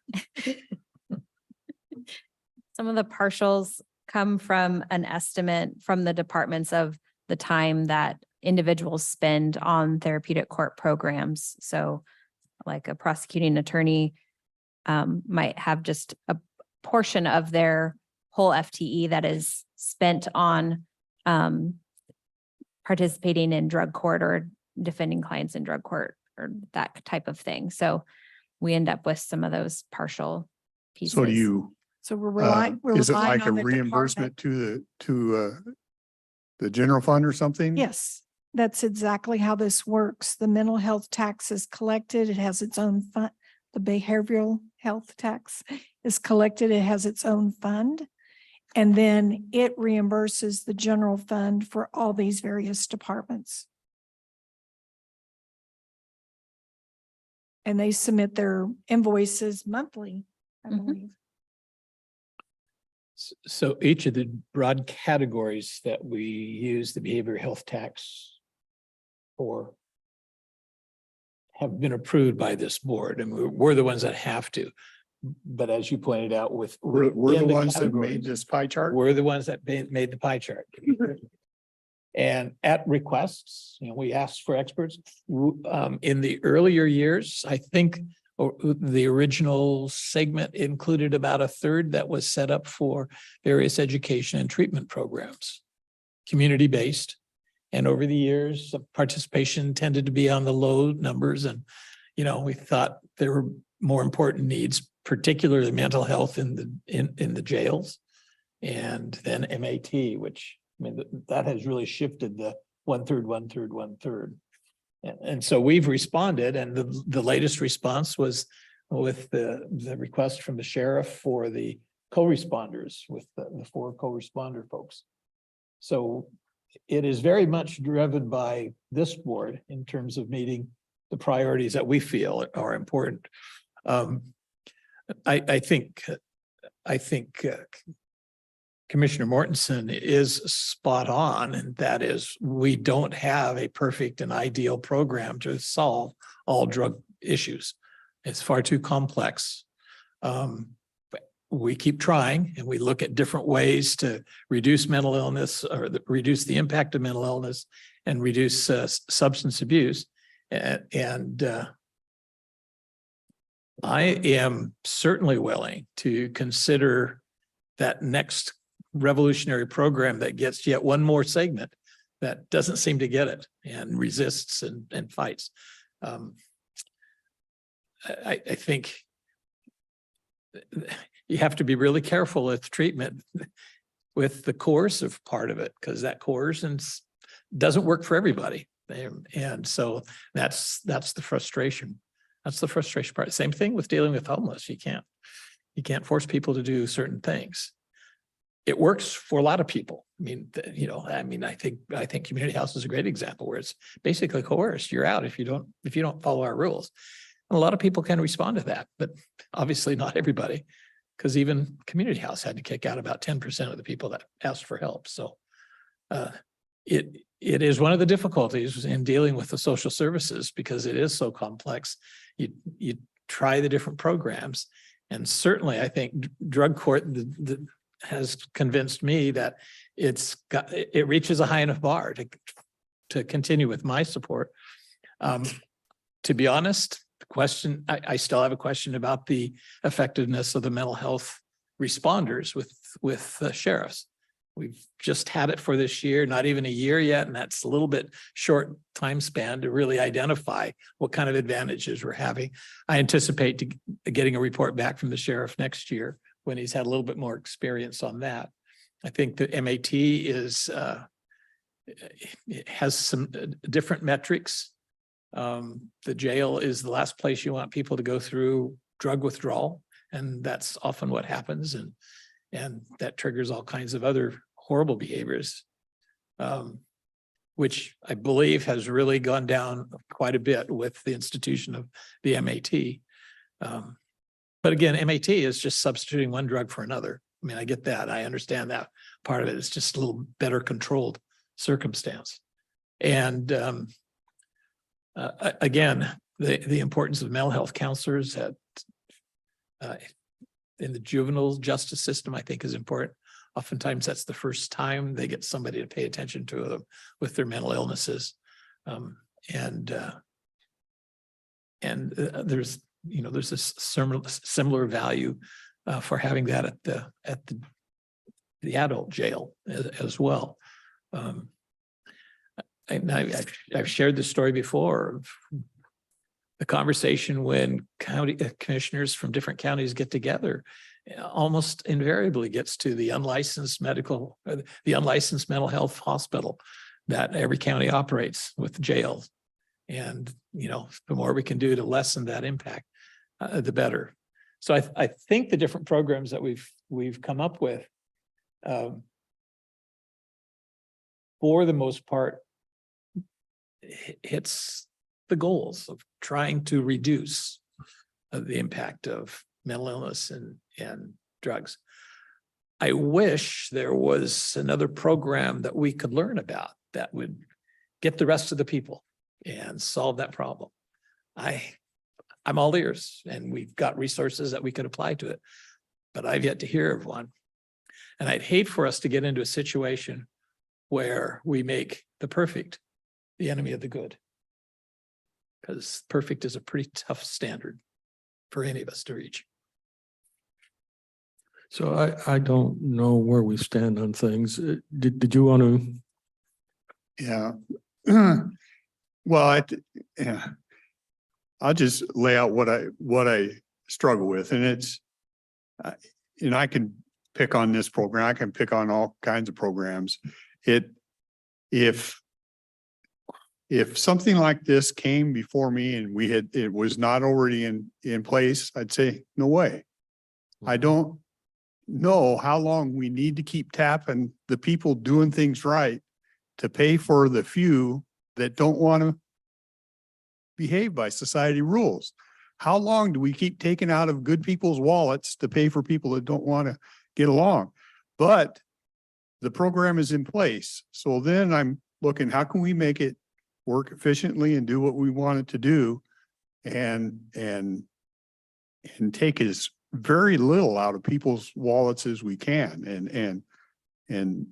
Some of the partials come from an estimate from the departments of the time that individuals spend on therapeutic court programs. So like a prosecuting attorney might have just a portion of their whole FTE that is spent on participating in drug court or defending clients in drug court or that type of thing. So we end up with some of those partial pieces. So do you, So we're relying is it relying like a on the reimbursement department. to the general fund or something? Yes, that's exactly how this works. The mental health tax is collected. It has its own fund. The behavioral health tax is collected. It has its own fund. And then it reimburses the general fund for all these various departments. And they submit their invoices monthly, I Mhm. believe. So each of the broad categories that we use the behavioral health tax for have been approved by this board, and we're the ones that have to. But as you pointed out with. We're the within ones that categories, made this pie chart? We're the ones that made the pie chart. And at requests, we asked for experts. In the earlier years, I think the original segment included about a third that was set up for various education and treatment programs, community-based. And over the years, the participation tended to be on the low numbers. And, we thought there were more important needs, particularly mental health in the jails. And then MAT, which, that has really shifted the 1/3, 1/3, 1/3. And so we've responded, and the latest response was with the request from the sheriff for the co-responders with the 4 co-responder folks. So it is very much driven by this board in terms of meeting the priorities that we feel are important. I think Commissioner Mortensen is spot on, and that is we don't have a perfect and ideal program to solve all drug issues. It's far too complex. But we keep trying, and we look at different ways to reduce mental illness or reduce the impact of mental illness and reduce substance abuse. And I am certainly willing to consider that next revolutionary program that gets yet one more segment that doesn't seem to get it and resists and fights. I think you have to be really careful with treatment with the coercive part of it, because that coercion doesn't work for everybody. And so that's the frustration. That's the frustration part. Same thing with dealing with homeless. You can't force people to do certain things. It works for a lot of people. I think community house is a great example where it's basically coerced. You're out if you don't follow our rules. And a lot of people can respond to that, but obviously not everybody, because even community house had to kick out about 10% of the people that asked for help. So it is one of the difficulties in dealing with the social services, because it is so complex. You try the different programs. And certainly, I think drug court has convinced me that it reaches a high enough bar to continue with my support. To be honest, the question, I still have a question about the effectiveness of the mental health responders with sheriffs. We've just had it for this year, not even a year yet, and that's a little bit short time span to really identify what kind of advantages we're having. I anticipate getting a report back from the sheriff next year when he's had a little bit more experience on that. I think the MAT it has some different metrics. The jail is the last place you want people to go through drug withdrawal, and that's often what happens, and that triggers all kinds of other horrible behaviors, which I believe has really gone down quite a bit with the institution of the MAT. But again, MAT is just substituting one drug for another. I mean, I get that. I understand that part of it. It's just a little better controlled circumstance. And again, the importance of mental health counselors in the juvenile justice system, I think, is important. Oftentimes, that's the first time they get somebody to pay attention to them with their mental illnesses, and there's this similar value for having that at the adult jail as well. I've shared this story before of the conversation when county commissioners from different counties get together, almost invariably gets to the unlicensed mental health hospital that every county operates with jails. And, the more we can do to lessen that impact, the better. So I think the different programs that we've come up with, for the most part, hits the goals of trying to reduce the impact of mental illness and drugs. I wish there was another program that we could learn about that would get the rest of the people and solve that problem. I'm all ears, and we've got resources that we could apply to it, but I've yet to hear of one. And I'd hate for us to get into a situation where we make the perfect the enemy of the good, because perfect is a pretty tough standard for any of us to reach. So I don't know where we stand on things. Did you want to? Yeah. Well, I'll just lay out what I struggle with, and it's, I can pick on this program. I can pick on all kinds of programs. If something like this came before me and it was not already in place, I'd say, no way. I don't know how long we need to keep tapping the people doing things right to pay for the few that don't want to behave by society rules. How long do we keep taking out of good people's wallets to pay for people that don't want to get along? But the program is in place. So then I'm looking, how can we make it work efficiently and do what we want it to do, and take as very little out of people's wallets as we can. And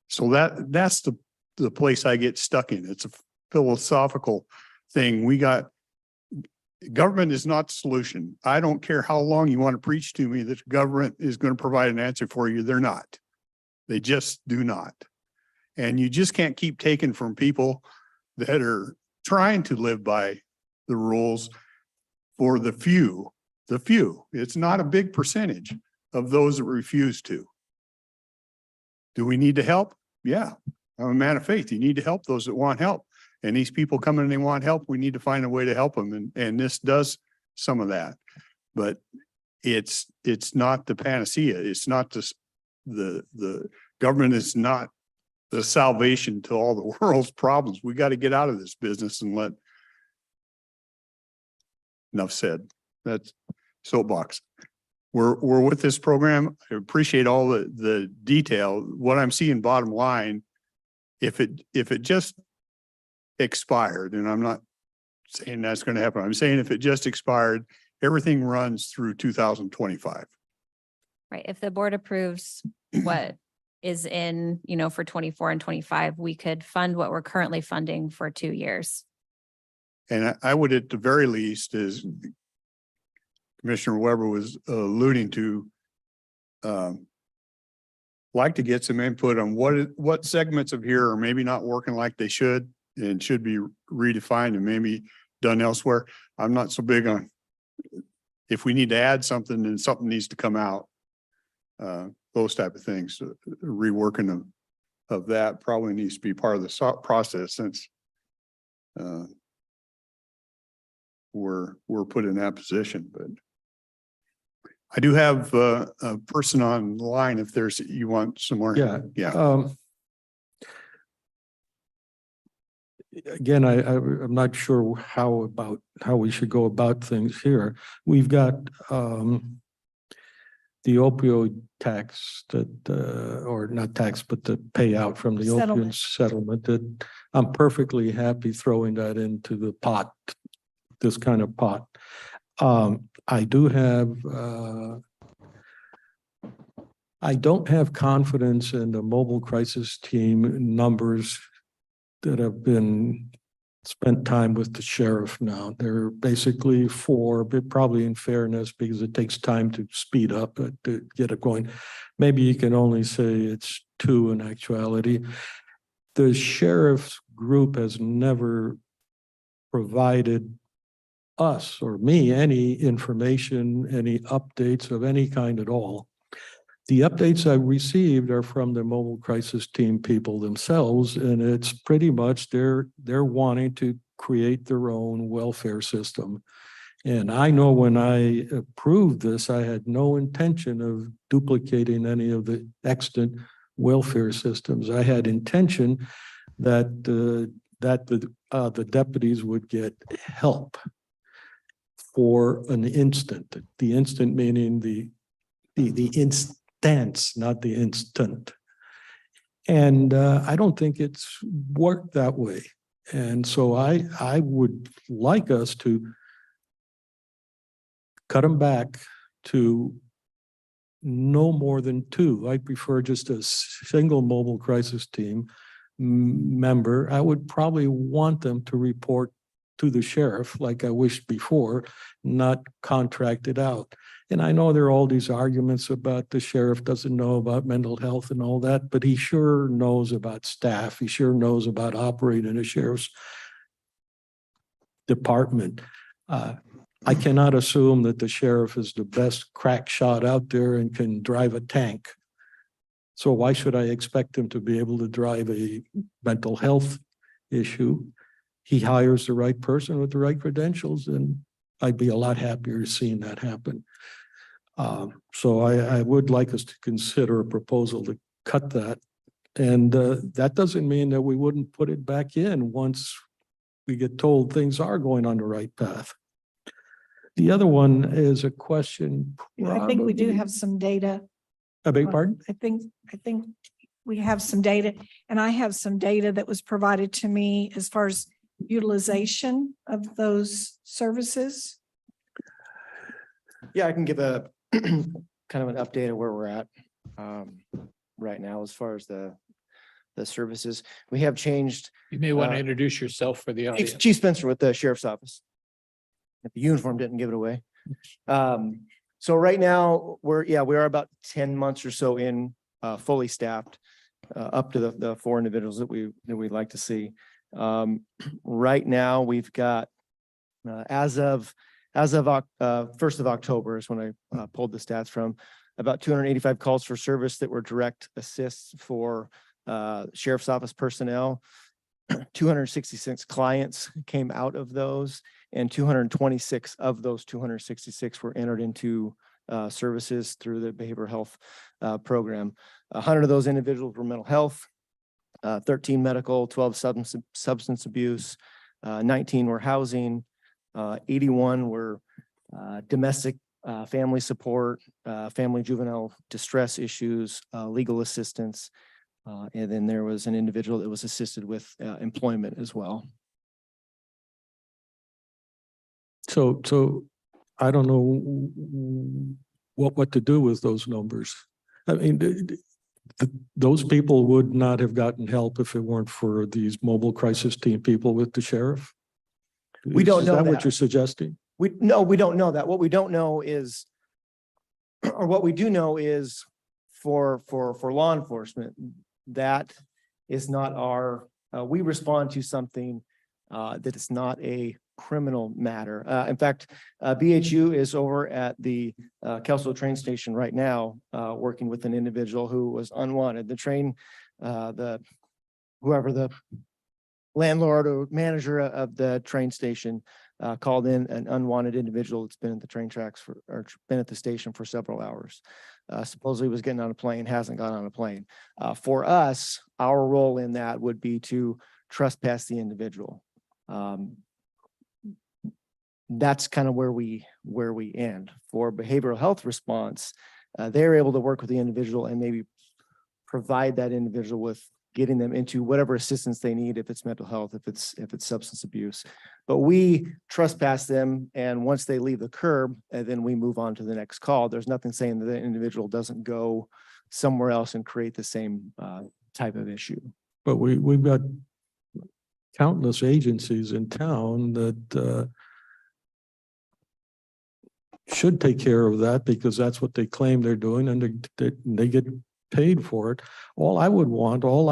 so that's the place I get stuck in. It's a philosophical thing. Government is not the solution. I don't care how long you want to preach to me that government is going to provide an answer for you. They're not. They just do not. And you just can't keep taking from people that are trying to live by the rules for the few. It's not a big percentage of those that refuse to. Do we need to help? Yeah, I'm a man of faith. You need to help those that want help. And these people come in and they want help. We need to find a way to help them. And this does some of that. But it's not the panacea. It's not the government is not the salvation to all the world's problems. We got to get out of this business and enough said. That's soapbox. We're with this program. I appreciate all the detail. What I'm seeing bottom line, if it just expired, and I'm not saying that's going to happen. I'm saying if it just expired, everything runs through 2025. Right, if the board approves what is in, for 24 and 25, we could fund what we're currently funding for 2 years. And I would, at the very least, as Commissioner Weber was alluding to, like to get some input on what segments of here are maybe not working like they should and should be redefined and maybe done elsewhere. I'm not so big on, if we need to add something, then something needs to come out. Those type of things, reworking of that probably needs to be part of the process, since we're put in that position. But I do have a person on the line if you want some more. Yeah. Again, I'm not sure how we should go about things here. We've got the opioid tax that, or not tax, but the payout from the opioid settlement, that I'm perfectly happy throwing that into the pot, this kind of pot. I don't have confidence in the mobile crisis team numbers that have been spent time with the sheriff now. They're basically 4, but probably in fairness, because it takes time to speed up, to get it going. Maybe you can only say it's 2 in actuality. The sheriff's group has never provided us or me any information, any updates of any kind at all. The updates I received are from the mobile crisis team people themselves, and it's pretty much they're wanting to create their own welfare system. And I know when I approved this, I had no intention of duplicating any of the extant welfare systems. I had intention that the deputies would get help for an instant. The instant meaning the instance, not the instant. And I don't think it's worked that way. And so I would like us to cut them back to no more than 2. I prefer just a single mobile crisis team member. I would probably want them to report to the sheriff like I wished before, not contracted out. And I know there are all these arguments about the sheriff doesn't know about mental health and all that, but he sure knows about staff. He sure knows about operating a sheriff's department. I cannot assume that the sheriff is the best crack shot out there and can drive a tank. So why should I expect him to be able to drive a mental health issue? He hires the right person with the right credentials, and I'd be a lot happier seeing that happen. So I would like us to consider a proposal to cut that. And that doesn't mean that we wouldn't put it back in once we get told things are going on the right path. The other one is a question. I think we do have some data. I beg your pardon? I think we have some data, and I have some data that was provided to me as far as utilization of those services. Yeah, I can give a kind of an update of where we're at right now as far as the services. We have changed. You may want to introduce yourself for the audience. Chief Spencer with the Sheriff's Office. If the uniform didn't give it away. So right now we are about 10 months or so in fully staffed up to the 4 individuals that we'd like to see. Right now we've got as of 1st of October is when I pulled the stats from, about 285 calls for service that were direct assists for Sheriff's Office personnel. 266 clients came out of those, and 226 of those 266 were entered into services through the behavioral health program. 100 of those individuals were mental health, 13 medical, 12 substance abuse, 19 were housing, 81 were domestic family support, family juvenile distress issues, legal assistance. And then there was an individual that was assisted with employment as well. So I don't know what to do with those numbers. I mean, those people would not have gotten help if it weren't for these mobile crisis team people with the sheriff. We don't Is know that what that. you're suggesting? We don't know that. What we don't know is, or what we do know is for law enforcement, that is not our, we respond to something that is not a criminal matter. In fact, BHU is over at the Kelso train station right now, working with an individual who was unwanted. The train, whoever the landlord or manager of the train station called in an unwanted individual that's been at the train tracks or been at the station for several hours. Supposedly was getting on a plane, hasn't got on a plane. For us, our role in that would be to trespass the individual. That's kind of where we end. For behavioral health response, they're able to work with the individual and maybe provide that individual with getting them into whatever assistance they need, if it's mental health, if it's substance abuse. But we trespass them, and once they leave the curb, and then we move on to the next call. There's nothing saying that the individual doesn't go somewhere else and create the same type of issue. But we've got countless agencies in town that should take care of that because that's what they claim they're doing, and they get paid for it. All I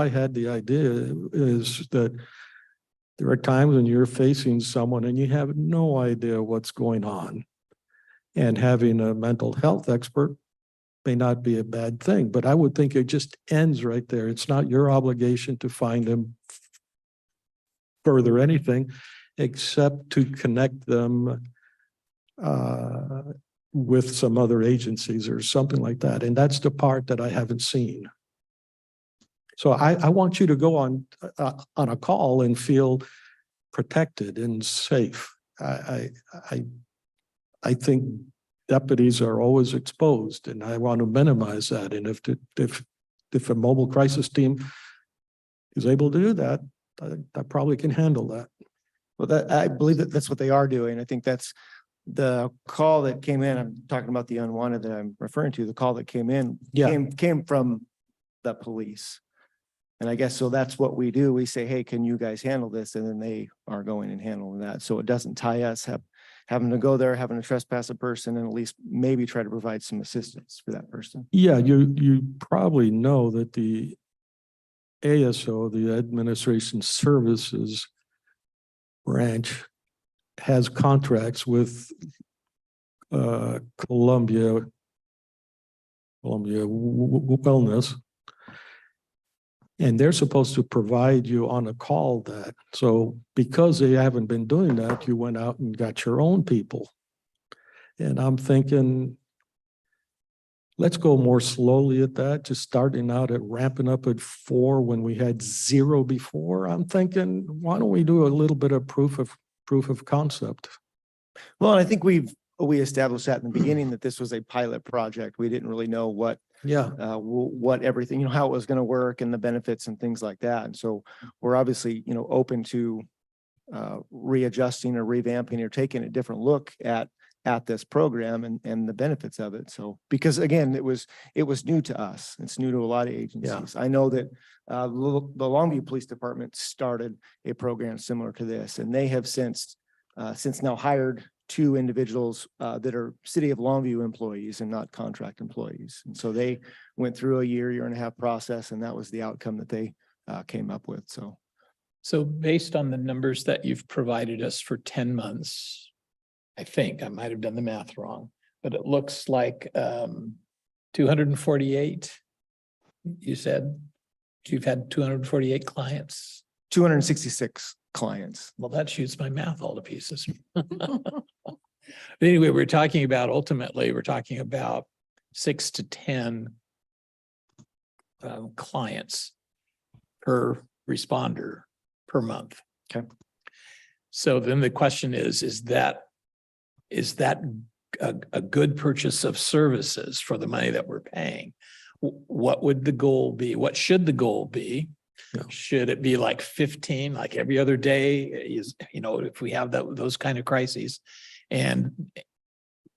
had the idea is that there are times when you're facing someone and you have no idea what's going on. And having a mental health expert may not be a bad thing, but I would think it just ends right there. It's not your obligation to find them further anything except to connect them with some other agencies or something like that. And that's the part that I haven't seen. So I want you to go on a call and feel protected and safe. I think deputies are always exposed, and I want to minimize that. And if a mobile crisis team is able to do that, I probably can handle that. Well, I believe that's what they are doing. I think that's the call that came in. I'm talking about the unwanted that I'm referring to. The call that came in came from the police. And I guess so that's what we do. We say, hey, can you guys handle this? And then they are going and handling that. So it doesn't tie us having to go there, having to trespass a person, and at least maybe try to provide some assistance for that person. Yeah, you probably know that the ASO, the Administration Services branch, has contracts with Columbia Wellness, and they're supposed to provide you on a call that. So because they haven't been doing that, you went out and got your own people. And I'm thinking, let's go more slowly at that, just starting out at ramping up at 4 when we had 0 before. I'm thinking, why don't we do a little bit of proof of concept? Well, I think we established that in the beginning that this was a pilot project. We didn't really know what everything, how it was going to work and the benefits and things like that. And so we're obviously, open to readjusting or revamping or taking a different look at this program and the benefits of it. So, because again, it was new to us. It's new to a lot of agencies. I know that the Longview Police Department started a program similar to this, and they have since now hired 2 individuals that are City of Longview employees and not contract employees. And so they went through a year and a half process, and that was the outcome that they came up with. So based on the numbers that you've provided us for 10 months, I think I might have done the math wrong, but it looks like 248, you said you've had 248 clients. 266 clients. Well, that shoots my math all to pieces. But anyway, ultimately, we're talking about 6 to 10 clients per responder per month. Okay. So then the question is that a good purchase of services for the money that we're paying? What would the goal be? What should the goal be? Yeah. Should it be like 15, like every other day? If we have those kind of crises, and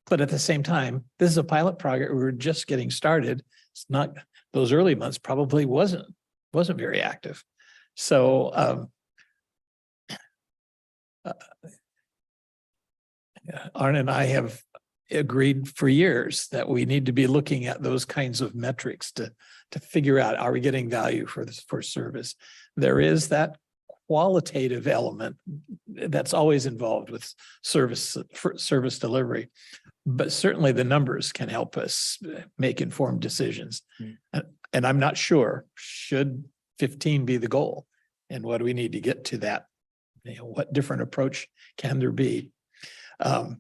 But at the same time, this is a pilot project. We were just getting started. It's not, those early months probably wasn't very active. So Arne and I have agreed for years that we need to be looking at those kinds of metrics to figure out, are we getting value for this, for service? There is that qualitative element that's always involved with service, for service delivery. But certainly the numbers can help us make informed decisions. And I'm not sure, should 15 be the goal? And what do we need to get to that? You know, what different approach can there be? The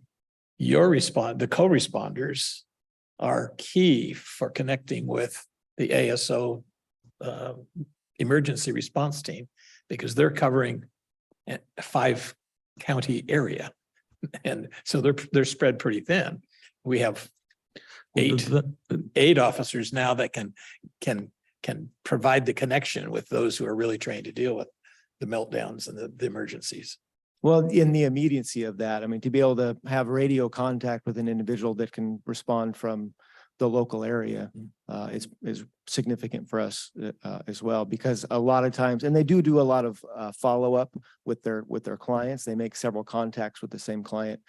co-responders are key for connecting with the ASO emergency response team, because they're covering a 5-county area. And so they're spread pretty thin. We have eight officers now that can provide the connection with those who are really trained to deal with the meltdowns and the emergencies. Well, in the immediacy of that, I mean, to be able to have radio contact with an individual that can respond from the local area is significant for us as well, because a lot of times, and they do a lot of follow-up with their clients. They make several contacts with the same client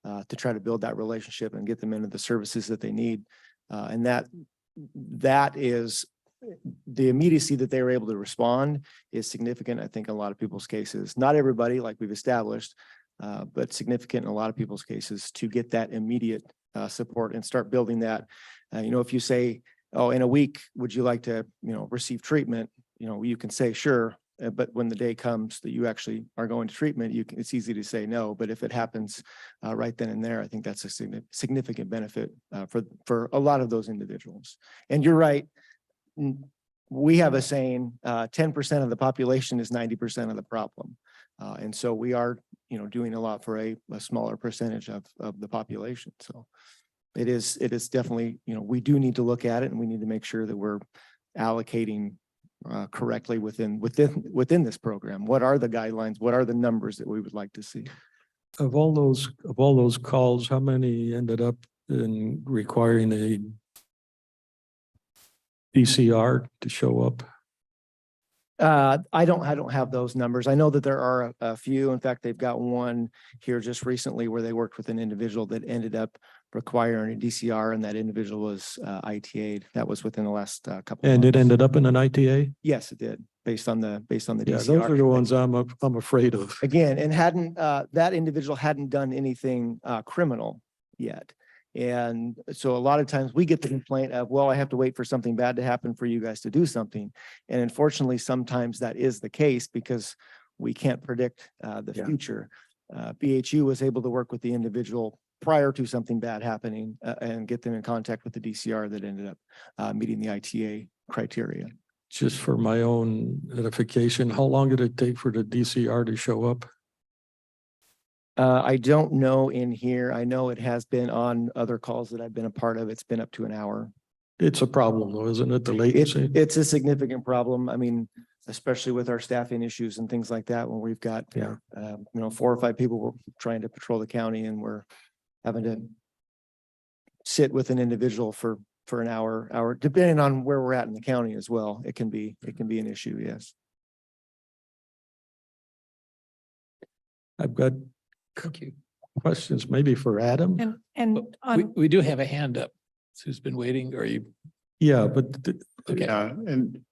to try to build that relationship and get them into the services that they need. And that is the immediacy that they were able to respond is significant, I think, in a lot of people's cases. Not everybody, like we've established, but significant in a lot of people's cases to get that immediate support and start building that. You know, if you say, oh, in a week, would you like to, receive treatment? You can say, sure. But when the day comes that you actually are going to treatment, it's easy to say no. But if it happens right then and there, I think that's a significant benefit for a lot of those individuals. And you're right. We have a saying, 10% of the population is 90% of the problem. And so we are, doing a lot for a smaller percentage of the population. So it is definitely, we do need to look at it, and we need to make sure that we're allocating correctly within this program. What are the guidelines? What are the numbers that we would like to see? Of all those calls, how many ended up in requiring a DCR to show up? I don't have those numbers. I know that there are a few. In fact, they've got one here just recently where they worked with an individual that ended up requiring a DCR, and that individual was ITA'd. That was within the last couple. And months. it ended up in an ITA? Yes, it did, based on the Yeah, DCR. those are the ones I'm afraid of. Again, and that individual hadn't done anything criminal yet. And so a lot of times we get the complaint of, well, I have to wait for something bad to happen for you guys to do something. And unfortunately, sometimes that is the case because we can't predict the future. BHU was able to work with the individual prior to something bad happening and get them in contact with the DCR that ended up meeting the ITA criteria. Just for my own edification, how long did it take for the DCR to show up? I don't know in here. I know it has been on other calls that I've been a part of. It's been up to an hour. It's a problem though, isn't it? The latency? It's a significant problem. I mean, especially with our staffing issues and things like that, when we've got, 4 or 5 people trying to patrol the county, and we're having to sit with an individual for an hour, depending on where we're at in the county as well. It can be an issue. Yes. I've got Thank you. questions maybe for Adam. And on, We do have a hand up. Who's been waiting? Or you? Yeah, but Okay. Yeah, and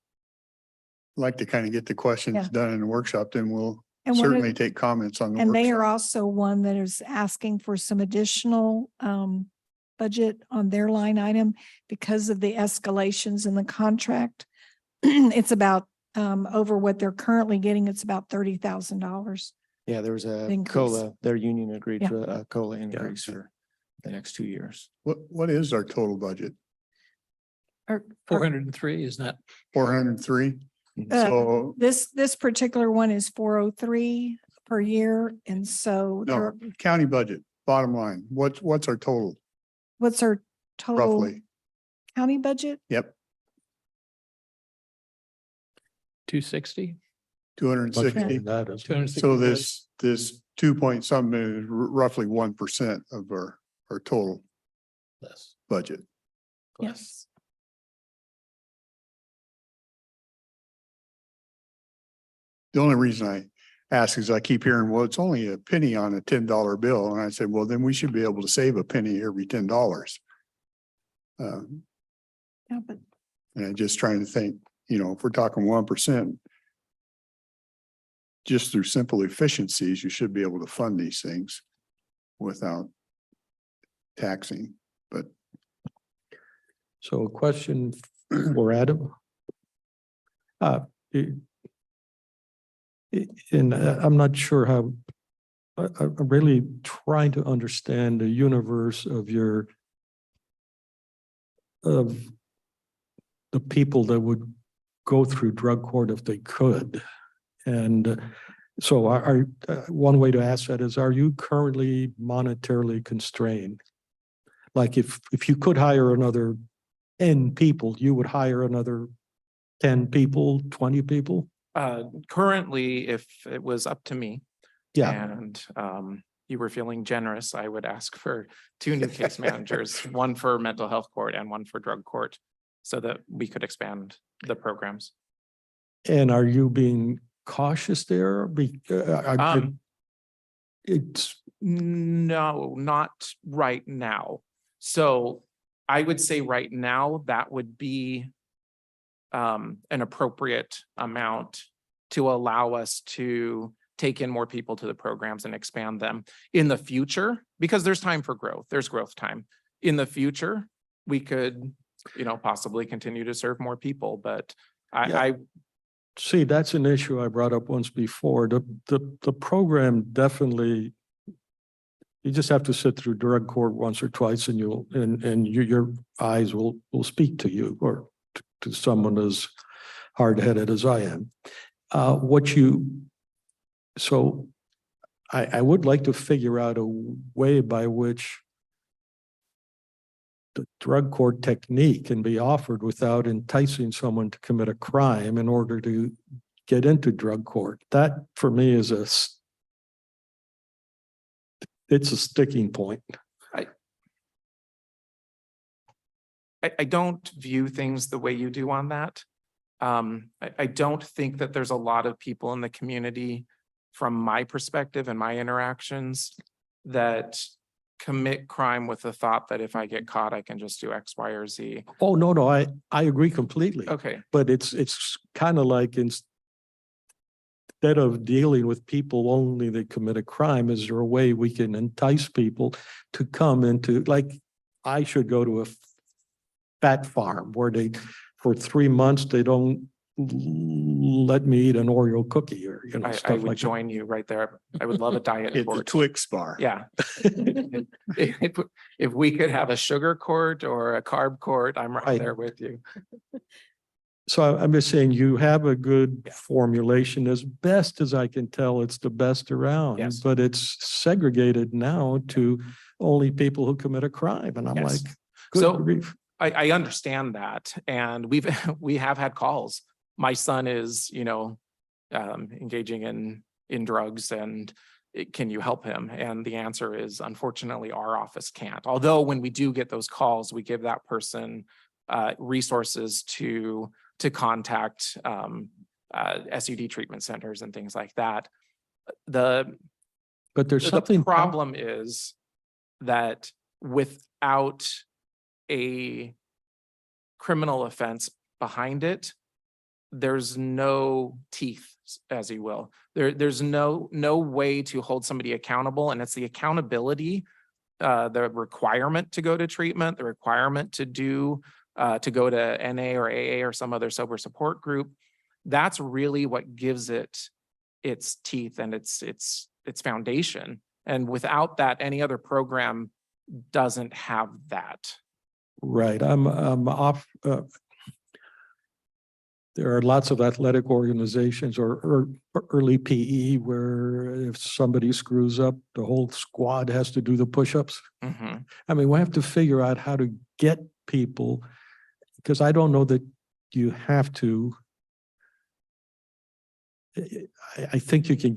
like to kind of get the questions Yeah. done in the workshop, then we'll and one of- certainly take comments on the and they are workshop. also one that is asking for some additional budget on their line item because of the escalations in the contract. It's about over what they're currently getting. It's about $30,000. Yeah, there was a Increase. COLA, their union agreed Yeah. to a COLA increase for the next 2 years. What is our total budget? Or 403 is not, 403? Uh, So, this particular one is 403 per year. And so no, there- county budget, bottom line, what's our total what's our total roughly? county budget? Yep, 260. 260. that is. 260. So this 2 point something is roughly 1% of our total. Less. budget. Yes. The only reason I ask is I keep hearing, well, it's only a penny on a $10 bill. And I said, well, then we should be able to save a penny every $10. Yeah, but And I'm just trying to think, you know, if we're talking 1%, just through simple efficiencies, you should be able to fund these things without taxing. But So a question for Adam. It- And I'm not sure how, I'm really trying to understand the universe of of the people that would go through drug court if they could. And so one way to ask that is, are you currently monetarily constrained? Like if you could hire another 10 people, you would hire another 10 people, 20 people? Currently, if it was up to me. Yeah. And you were feeling generous, I would ask for 2 new case managers, one for mental health court and one for drug court, so that we could expand the programs. And are you being cautious there? It's, No, not right now. So I would say right now that would be an appropriate amount to allow us to take in more people to the programs and expand them in the future, because there's time for growth. There's growth time. In the future, we could, you know, possibly continue to serve more people, but I see, that's an issue I brought up once before. The program definitely, you just have to sit through drug court once or twice and your eyes will speak to you, or to someone as hard-headed as I am. So I would like to figure out a way by which the drug court technique can be offered without enticing someone to commit a crime in order to get into drug court. That for me is it's a sticking point. I don't view things the way you do on that. I don't think that there's a lot of people in the community, from my perspective and my interactions, that commit crime with the thought that if I get caught, I can just do X, Y, or Z. Oh, no, I agree completely. Okay. But it's kind of like instead of dealing with people only that commit a crime, is there a way we can entice people to come into, like, I should go to a fat farm where for 3 months, they don't let me eat an Oreo cookie or, I stuff would like join you right there. I would love a diet it's a court. Twix bar. Yeah. If we could have a sugar court or a carb court, I'm right there with you. So I'm just saying, you have a good formulation. As best as I can tell, it's the best around. Yes. But it's segregated now to only people who commit a crime. And I'm Yes. like, good So grief. I understand that. And we have had calls. My son is, engaging in drugs, and can you help him? And the answer is, unfortunately, our office can't. Although when we do get those calls, we give that person resources to contact SUD treatment centers and things like that. But there's The something. problem is that without a criminal offense behind it, there's no teeth, as you will. There's no way to hold somebody accountable, and it's the accountability, the requirement to go to treatment, the requirement to go to NA or AA or some other sober support group. That's really what gives it its teeth and its foundation. And without that, any other program doesn't have that. Right. I'm off. There are lots of athletic organizations or early PE where if somebody screws up, the whole squad has to do the push-ups. Mm-hmm. I mean, we have to figure out how to get people, because I don't know that you have to. I think you can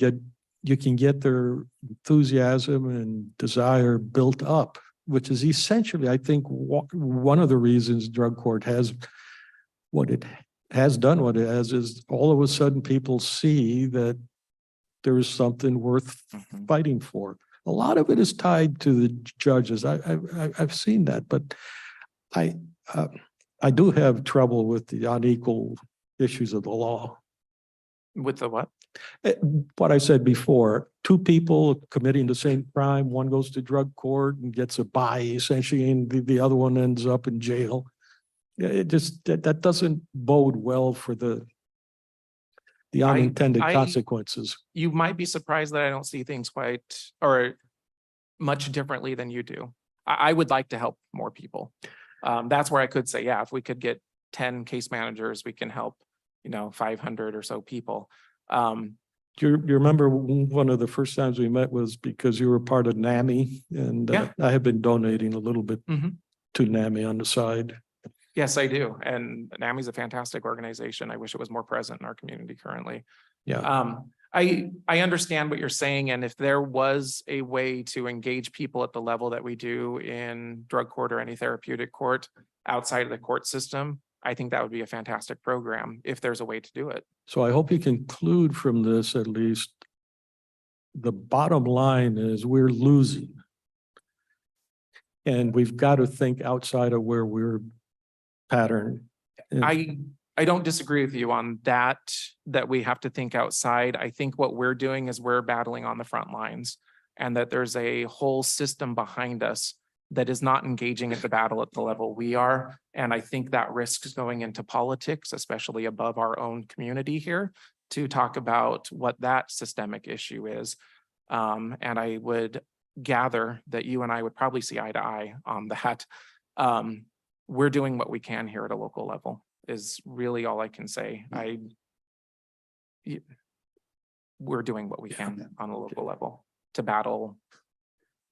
get their enthusiasm and desire built up which is essentially, I think, one of the reasons drug court has what it has done, what it has is all of a sudden people see that there is something worth fighting for. A lot of it is tied to the judges. I've seen that, but I do have trouble with the unequal issues of the law. With the what? What I said before, two people committing the same crime, one goes to drug court and gets a bye essentially, and the other one ends up in jail. It just, that doesn't bode well for the unintended I- consequences. You might be surprised that I don't see things quite or much differently than you do. I would like to help more people. That's where I could say, yeah, if we could get 10 case managers, we can help, 500 or so people. Do you remember one of the first times we met was because you were part of NAMI, and Yeah. I have been donating a little bit Mhm. to NAMI on the side. Yes, I do. And NAMI is a fantastic organization. I wish it was more present in our community currently. Yeah. I understand what you're saying, and if there was a way to engage people at the level that we do in drug court or any therapeutic court outside of the court system, I think that would be a fantastic program if there's a way to do it. So I hope you conclude from this, at least, the bottom line is we're losing. And we've got to think outside of where we're patterned. And I don't disagree with you on that we have to think outside. I think what we're doing is we're battling on the front lines, and that there's a whole system behind us that is not engaging at the battle at the level we are. And I think that risks going into politics, especially above our own community here, to talk about what that systemic issue is. And I would gather that you and I would probably see eye to eye on that. We're doing what we can here at a local level is really all I can say. We're doing what we can on a local level to battle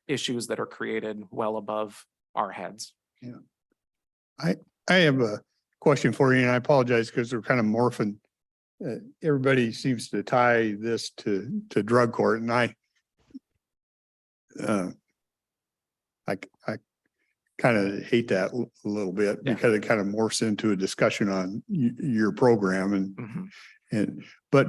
issues that are created well above our heads. I have a question for you, and I apologize because we're kind of morphing. Everybody seems to tie this to drug court, and I kind of hate that a little bit because it kind of morphs into a discussion on your program but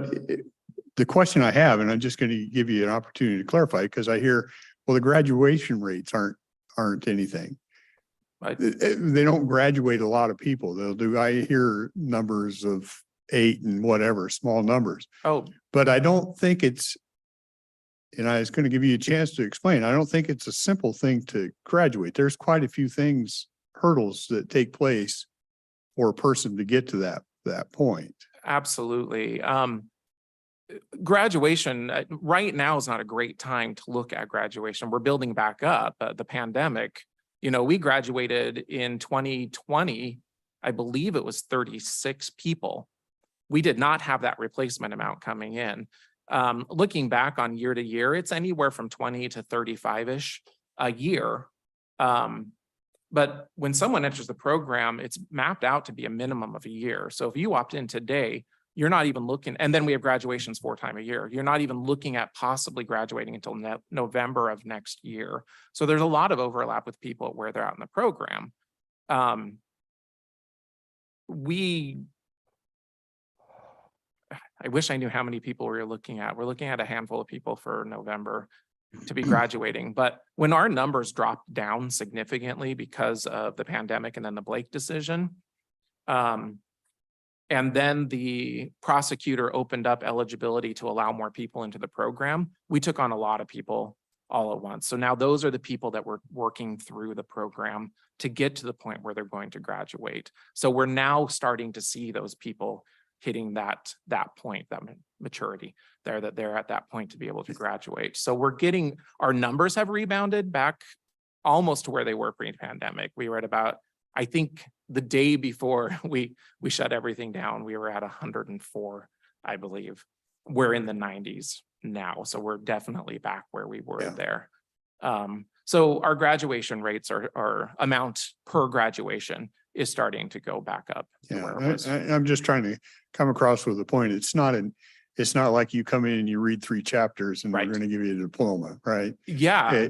the question I have, and I'm just going to give you an opportunity to clarify, because I hear, well, the graduation rates aren't anything. They don't graduate a lot of people. I hear numbers of 8 and whatever, small numbers. Oh, But I don't think it's, and I was going to give you a chance to explain, I don't think it's a simple thing to graduate. There's quite a few hurdles that take place for a person to get to that point. absolutely. Graduation right now is not a great time to look at graduation. We're building back up. The pandemic, we graduated in 2020. I believe it was 36 people. We did not have that replacement amount coming in. Looking back on year to year, it's anywhere from 20 to 35-ish a year. But when someone enters the program, it's mapped out to be a minimum of a year. So if you opt in today, you're not even looking, and then we have graduations 4 times a year. You're not even looking at possibly graduating until November of next year. So there's a lot of overlap with people where they're out in the program. I wish I knew how many people we were looking at. We're looking at a handful of people for November to be graduating. But when our numbers dropped down significantly because of the pandemic and then the Blake decision, and then the prosecutor opened up eligibility to allow more people into the program, we took on a lot of people all at once. So now those are the people that we're working through the program to get to the point where they're going to graduate. So we're now starting to see those people hitting that point, that maturity there, that they're at that point to be able to graduate. So our numbers have rebounded back almost to where they were pre-pandemic. We were at about, I think the day before we shut everything down, we were at 104, I believe. We're in the 90s now. So we're definitely back where we were there. So our graduation rates are amount per graduation is starting to go back up. To where it was. I'm just trying to come across with the point. It's not it's not like you come in and you read 3 chapters and we're Right. going to give you a diploma, right? Yeah.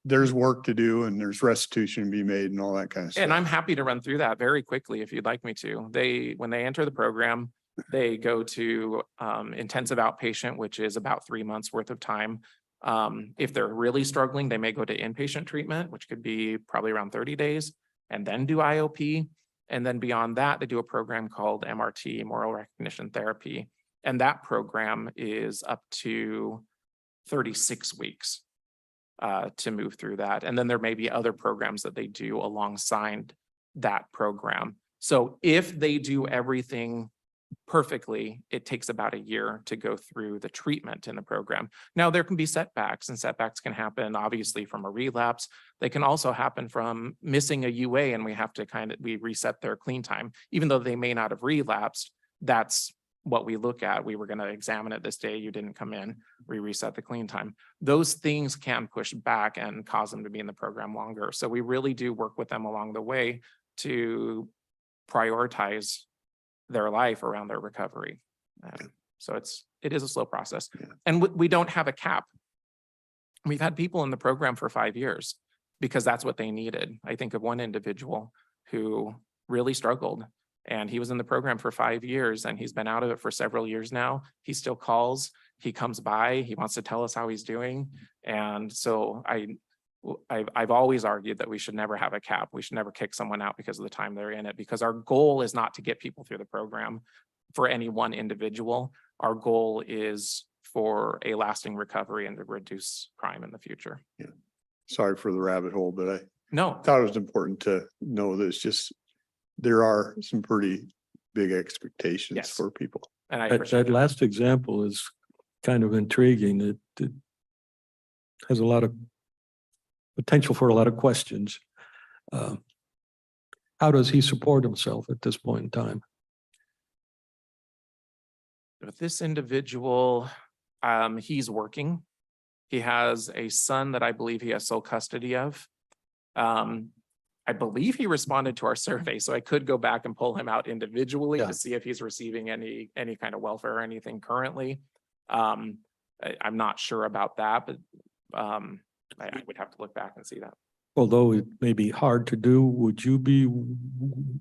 There's work to do and there's restitution to be made and all that kind of stuff. And I'm happy to run through that very quickly if you'd like me to. When they enter the program, they go to intensive outpatient, which is about 3 months worth of time. If they're really struggling, they may go to inpatient treatment, which could be probably around 30 days, and then do IOP. And then beyond that, they do a program called MRT, Moral Recognition Therapy. And that program is up to 36 weeks to move through that. And then there may be other programs that they do alongside that program. So if they do everything perfectly, it takes about a year to go through the treatment in the program. Now, there can be setbacks, and setbacks can happen obviously from a relapse. They can also happen from missing a UA, and we reset their clean time. Even though they may not have relapsed, that's what we look at. We were going to examine it this day. You didn't come in, we reset the clean time. Those things can push back and cause them to be in the program longer. So we really do work with them along the way to prioritize their life around their recovery. So it is a slow process. Yeah. And we don't have a cap. We've had people in the program for 5 years because that's what they needed. I think of one individual who really struggled, and he was in the program for 5 years, and he's been out of it for several years now. He still calls, he comes by, he wants to tell us how he's doing. And so I've always argued that we should never have a cap. We should never kick someone out because of the time they're in it, because our goal is not to get people through the program for any one individual. Our goal is for a lasting recovery and to reduce crime in the future. Sorry for the rabbit hole, but I No, thought it was important to know that it's just, there are some pretty big expectations Yes. for people. and I That, appreciate that it. last example is kind of intriguing. It has a lot of potential for a lot of questions. How does he support himself at this point in time? With this individual, he's working. He has a son that I believe he has sole custody of. I believe he responded to our survey, so I could go back and pull him out individually Yeah. to see if he's receiving any kind of welfare or anything currently. I'm not sure about that, but I would have to look back and see that. Although it may be hard to do, would you be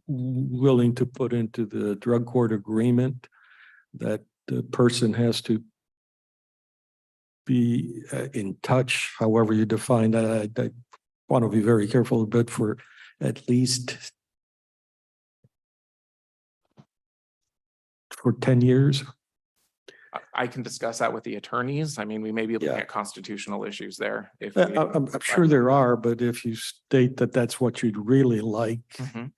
willing to put into the drug court agreement that the person has to be in touch, however you define that? I want to be very careful, but for at least for 10 years? I can discuss that with the attorneys. I mean, we may be looking Yeah. at constitutional issues there. If I'm sure there are, but if you state that that's what you'd really like, Mhm.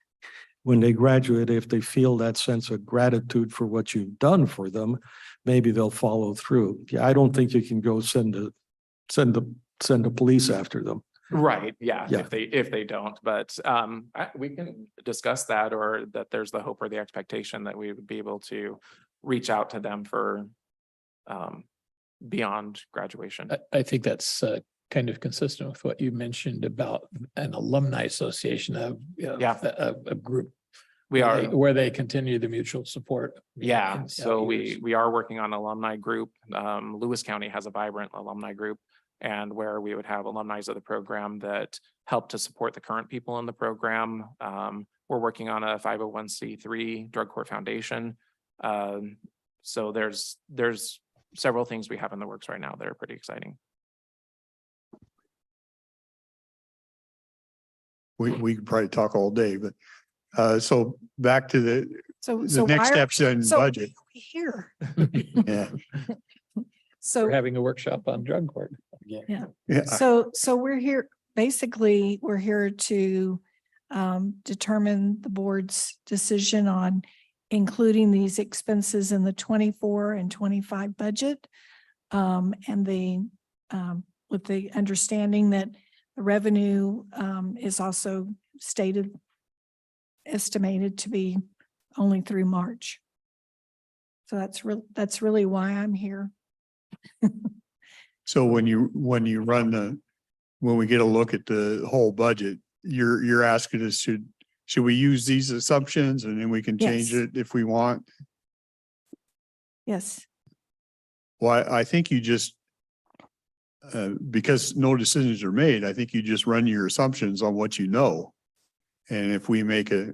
when they graduate, if they feel that sense of gratitude for what you've done for them, maybe they'll follow through. Yeah, I don't think you can go send the police after them. Right, yeah, Yeah. if they don't, but we can discuss that, or that there's the hope or the expectation that we would be able to reach out to them for beyond graduation. I think that's kind of consistent with what you mentioned about an alumni association of, Yeah. a group. We are, Where they continue the mutual support. yeah, in so years. we are working on alumni group. Lewis County has a vibrant alumni group, and where we would have alumni of the program that help to support the current people in the program. We're working on a 501c3 drug court foundation. So there's several things we have in the works right now that are pretty exciting. We could probably talk all day, but so back to the So next why are- steps in so why budget. are we here? Yeah. So. We're having a workshop on drug court. Yeah. Yeah. So we're here, basically, we're here to determine the board's decision on including these expenses in the 24 and 25 budget. And with the understanding that the revenue is also estimated to be only through March. So that's really why I'm here. So when we get a look at the whole budget, you're asking us should we use these assumptions and then we can change Yes. it if we want? Yes. Well, I think you just, because no decisions are made, I think you just run your assumptions on what you know. And if we make a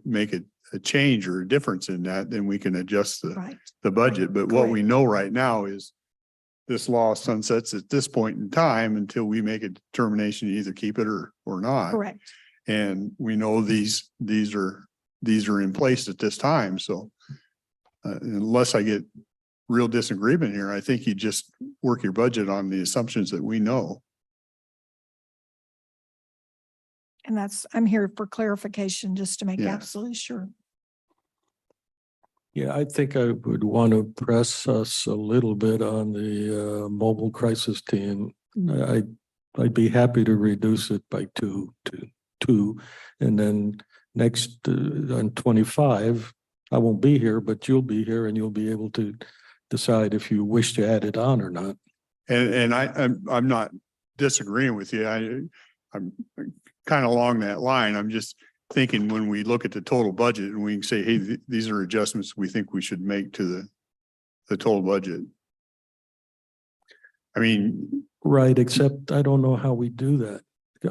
change or a difference in that, then we can adjust Right. the budget. But what we Correct. know right now is this law sunsets at this point in time until we make a determination to either keep it or not. Correct. And we know these are in place at this time. So unless I get real disagreement here, I think you just work your budget on the assumptions that we know. And I'm here for clarification, just to make Yeah. absolutely sure. Yeah, I think I would want to press us a little bit on the mobile crisis team. I'd be happy to reduce it by two, and then next on 25, I won't be here, but you'll be here and you'll be able to decide if you wish to add it on or not. And I'm not disagreeing with you. I'm kind of along that line. I'm just thinking when we look at the total budget and we can say, hey, these are adjustments we think we should make to the total budget. I mean, Right, except I don't know how we do that.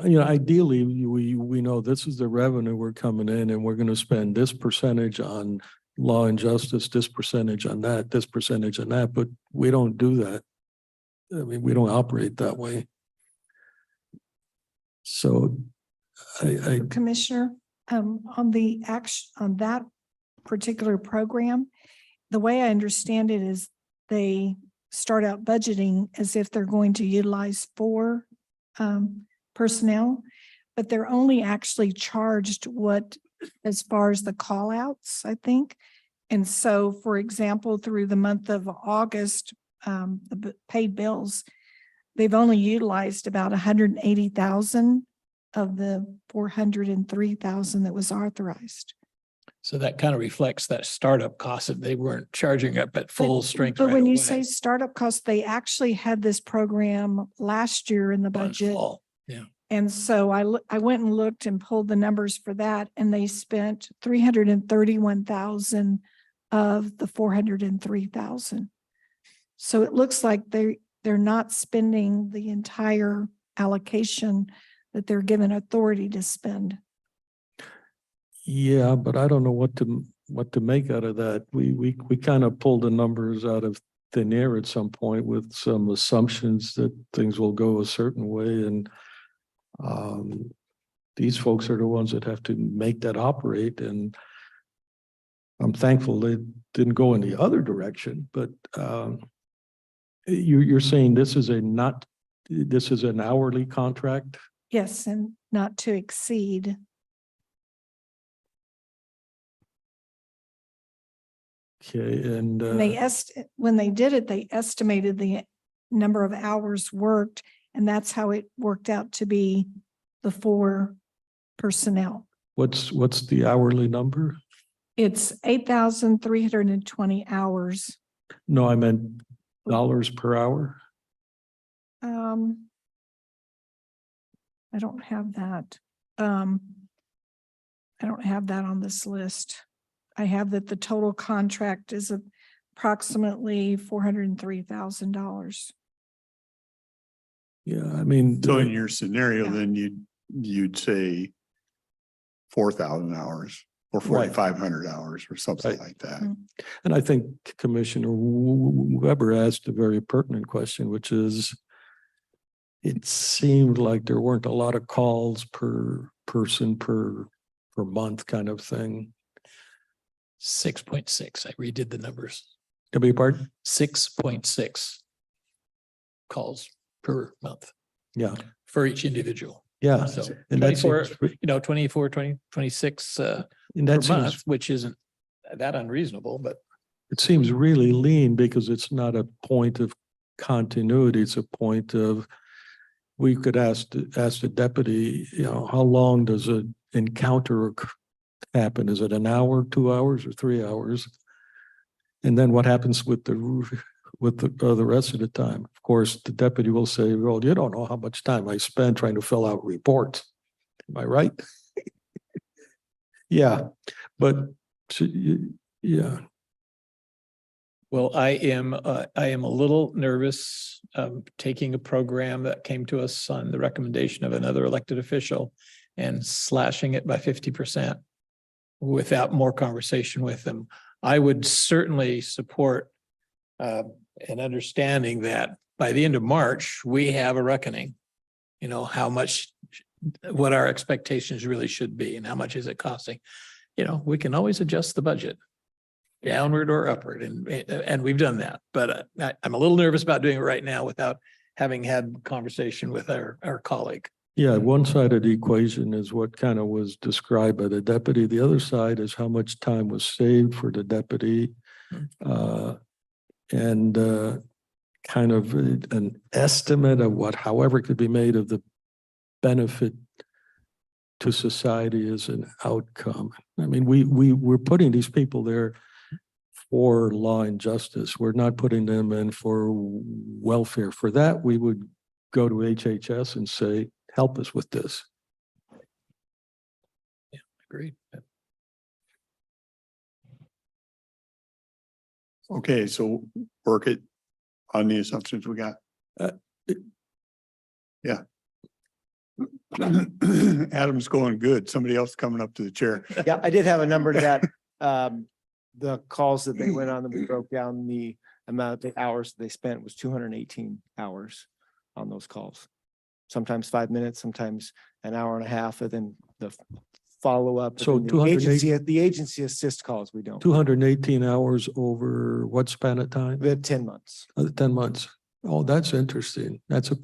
You know, ideally, we know this is the revenue we're coming in and we're going to spend this percentage on law and justice, this percentage on that, this percentage on that, but we don't do that. I mean, we don't operate that way. So I Commissioner, on that particular program, the way I understand it is they start out budgeting as if they're going to utilize 4 personnel, but they're only actually charged as far as the call outs, I think. And so, for example, through the month of August, the paid bills, they've only utilized about 180,000 of the 403,000 that was authorized. So that kind of reflects that startup cost that they weren't charging up at full strength. But right when you away. say startup costs, they actually had this program last year in the On budget. fall, yeah. And so I went and looked and pulled the numbers for that, and they spent 331,000 of the 403,000. So it looks like they're not spending the entire allocation that they're given authority to spend. yeah, but I don't know what to make out of that. We kind of pulled the numbers out of thin air at some point with some assumptions that things will go a certain way, and these folks are the ones that have to make that operate, and I'm thankful they didn't go in the other direction. But you're saying this is an hourly contract? Yes, and not to exceed. Okay, and When they did it, they estimated the number of hours worked, and that's how it worked out to be the 4 personnel. what's the hourly number? It's 8,320 hours. No, I meant dollars per hour. I don't have that. I don't have that on this list. I have that the total contract is approximately $403,000. Yeah, I mean. so in your scenario, Yeah. then you'd say 4,000 hours or Right. 4,500 hours or something Right. like that. Mm. And I think Commissioner Weber asked a very pertinent question, which is, it seemed like there weren't a lot of calls per person per month kind of thing. 6.6. I redid the numbers. I beg your pardon? 6.6 calls per month Yeah, for each individual. yeah. So And that 24, seems, 26 and per that month, seems, which isn't that unreasonable, but it seems really lean because it's not a point of continuity. It's a point of, we could ask the deputy, how long does an encounter happen? Is it an hour, 2 hours, or 3 hours? And then what happens with the rest of the time? Of course, the deputy will say, well, you don't know how much time I spent trying to fill out reports. Am I right? Yeah, but yeah. Well, I am a little nervous, taking a program that came to us on the recommendation of another elected official and slashing it by 50% without more conversation with them. I would certainly support an understanding that by the end of March, we have a reckoning. You know, how much, what our expectations really should be and how much is it costing? You know, we can always adjust the budget downward or upward, and we've done that. But I'm a little nervous about doing it right now without having had conversation with our colleague. Yeah, one side of the equation is what kind of was described by the deputy. The other side is how much time was saved for the deputy. And kind of an estimate of what, however it could be made of the benefit to society as an outcome. I mean, we're putting these people there for law and justice. We're not putting them in for welfare. For that, we would go to HHS and say, help us with this. Yeah, agreed. Okay, so work it on the assumptions we got. Yeah. Adam's going good. Somebody else coming up to the chair. Yeah, I did have a number that, the calls that they went on, that we broke down the amount, the hours they spent was 218 hours on those calls. Sometimes 5 minutes, sometimes an hour and a half, and then the follow-up. So and then 208 the agency assist calls, we don't. 218 hours over what span of time? We had 10 months. 10 months. Oh, that's interesting. That's a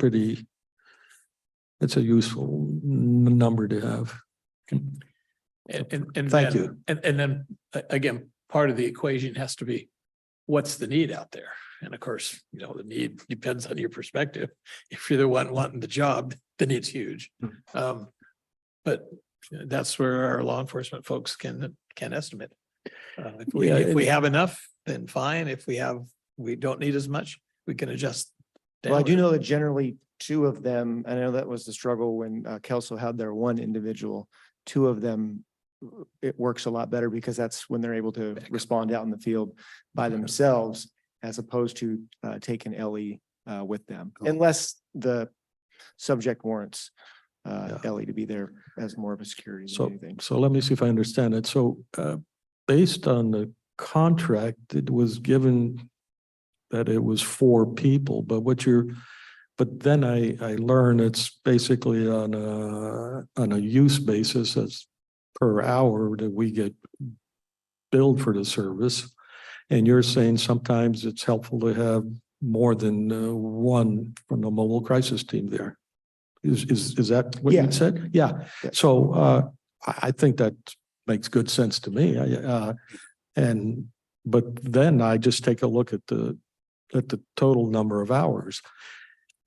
useful number to have. And Thank then- you. And then again, part of the equation has to be, what's the need out there? And of course, you know, the need depends on your perspective. If you're the one wanting the job, the need's huge. But that's where our law enforcement folks can estimate. If we have enough, then fine. If we don't need as much, we can adjust. Well, I do downward. know that generally two of them, I know that was the struggle when Kelso had their one individual, two of them, it works a lot better because that's when they're able to respond out in the field by themselves as opposed to taking LE with them, unless the subject warrants LE to be there as more of a security than anything. So let me see if I understand it. So based on the contract, it was given that it was 4 people, but but then I learned it's basically on a use basis as per hour that we get billed for the service. And you're saying sometimes it's helpful to have more than one from the mobile crisis team there. Is that what Yeah. you said? Yeah. Yeah. So I think that makes good sense to me. But then I just take a look at the total number of hours.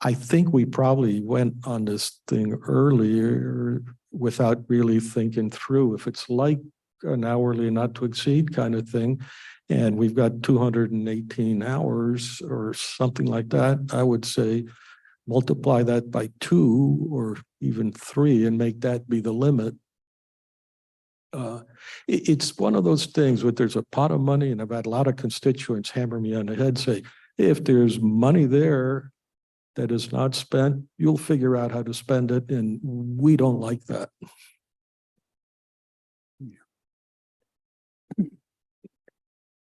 I think we probably went on this thing earlier without really thinking through if it's like an hourly not to exceed kind of thing. And we've got 218 hours or something like that. I would say multiply that by 2 or even 3 and make that be the limit. It's one of those things where there's a pot of money, and I've had a lot of constituents hammer me on the head, say, if there's money there that is not spent, you'll figure out how to spend it. And we don't like that.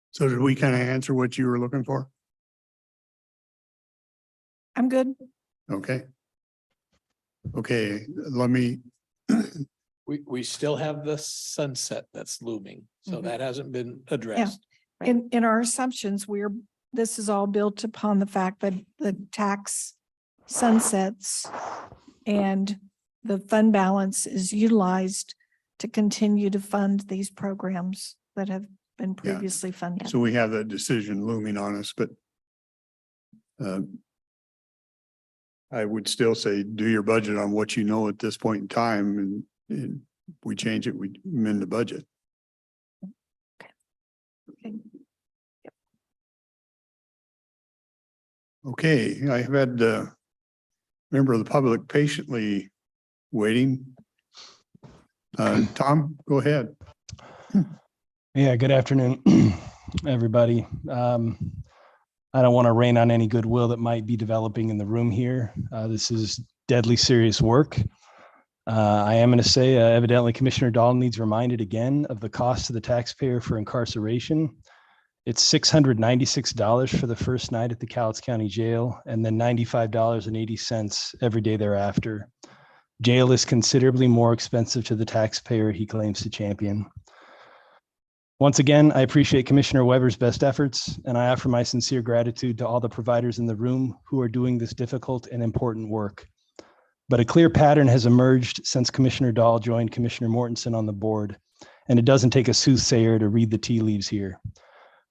So did we kind of answer what you were looking for? I'm good. Okay. Okay, let me, We still have the sunset that's looming, so Mhm. that hasn't been addressed. In our assumptions, this is all built upon the fact that the tax sunsets and the fund balance is utilized to continue to fund these programs that have been previously funded. so we have that decision looming on us, but I would still say do your budget on what you know at this point in time, and we change it, we amend the budget. Okay. Okay, I have had a member of the public patiently waiting. Tom, go ahead. Yeah, good afternoon, everybody. I don't want to rain on any goodwill that might be developing in the room here. This is deadly serious work. I am going to say evidently Commissioner Dahl needs reminded again of the cost to the taxpayer for incarceration. It's $696 for the first night at the Cowlitz County Jail, and then $95.80 every day thereafter. Jail is considerably more expensive to the taxpayer he claims to champion. Once again, I appreciate Commissioner Weber's best efforts, and I offer my sincere gratitude to all the providers in the room who are doing this difficult and important work. But a clear pattern has emerged since Commissioner Dahl joined Commissioner Mortensen on the board, and it doesn't take a soothsayer to read the tea leaves here.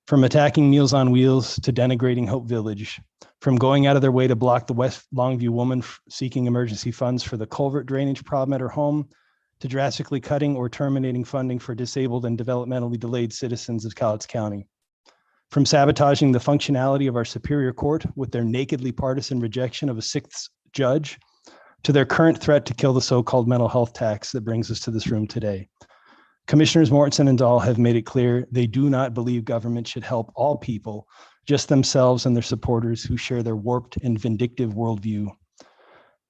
From attacking Meals on Wheels to denigrating Hope Village, from going out of their way to block the West Longview woman seeking emergency funds for the culvert drainage problem at her home, to drastically cutting or terminating funding for disabled and developmentally delayed citizens of Cowlitz County. From sabotaging the functionality of our Superior Court with their nakedly partisan rejection of a sixth judge, to their current threat to kill the so-called mental health tax that brings us to this room today. Commissioners Mortensen and Dahl have made it clear they do not believe government should help all people, just themselves and their supporters who share their warped and vindictive worldview.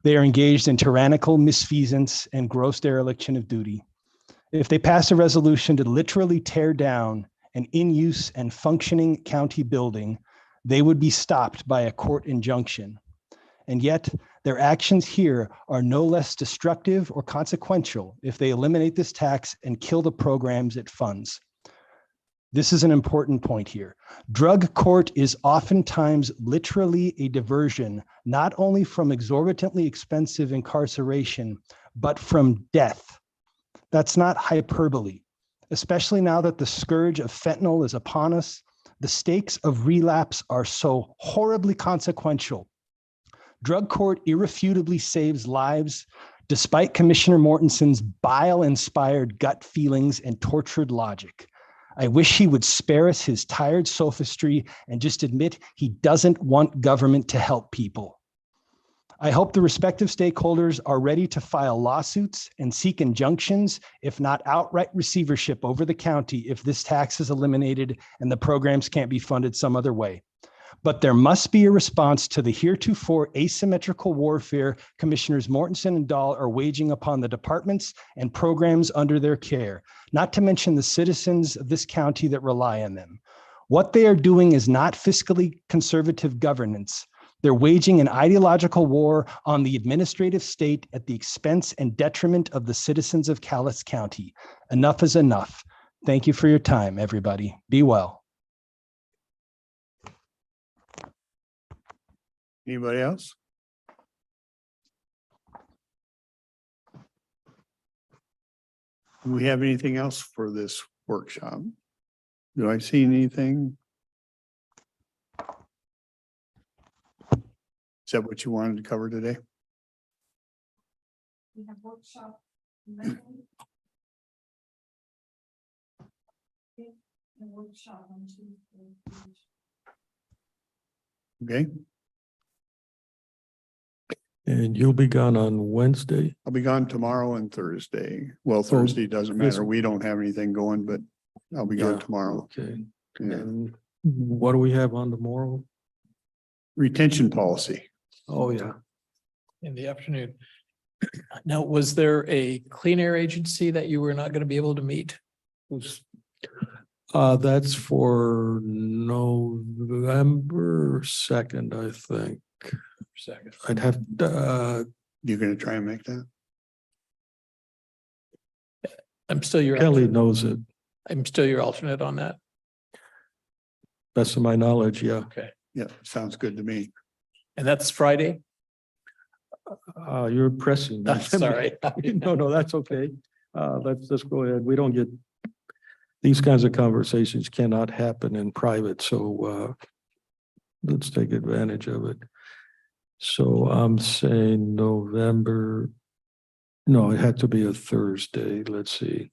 They are engaged in tyrannical misfeasance and gross dereliction of duty. If they pass a resolution to literally tear down an in-use and functioning county building, they would be stopped by a court injunction. And yet, their actions here are no less destructive or consequential if they eliminate this tax and kill the programs it funds. This is an important point here. Drug court is oftentimes literally a diversion, not only from exorbitantly expensive incarceration, but from death. That's not hyperbole, especially now that the scourge of fentanyl is upon us. The stakes of relapse are so horribly consequential. Drug court irrefutably saves lives, despite Commissioner Mortensen's bile-inspired gut feelings and tortured logic. I wish he would spare us his tired sophistry and just admit he doesn't want government to help people. I hope the respective stakeholders are ready to file lawsuits and seek injunctions, if not outright receivership over the county, if this tax is eliminated and the programs can't be funded some other way. But there must be a response to the heretofore asymmetrical warfare Commissioners Mortensen and Dahl are waging upon the departments and programs under their care, not to mention the citizens of this county that rely on them. What they are doing is not fiscally conservative governance. They're waging an ideological war on the administrative state at the expense and detriment of the citizens of Cowlitz County. Enough is enough. Thank you for your time, everybody. Be well. Anybody else? Do we have anything else for this workshop? Do I see anything? Is that what you wanted to cover today? We have workshop. Workshop on Tuesday. Okay, And you'll be gone on Wednesday? I'll be gone tomorrow and Thursday. Well, So Thursday doesn't this- matter. We don't have anything going, but I'll be gone Yeah, tomorrow. Okay. Yeah. And what do we have on tomorrow? Retention policy. Oh, yeah. In the afternoon. Now, was there a clean air agency that you were not going to be able to meet? That's for November 2nd, I think. Second. I'd have, You're gonna try and make that? I'm still your, Kelly knows it. I'm still your alternate on that. Best of my knowledge, yeah. Okay. Yeah, sounds good to me. And that's Friday? You're pressing. me. I'm sorry. No, that's okay. Let's go ahead. We don't get, these kinds of conversations cannot happen in private, so let's take advantage of it. So I'm saying November, no, it had to be a Thursday. Let's see.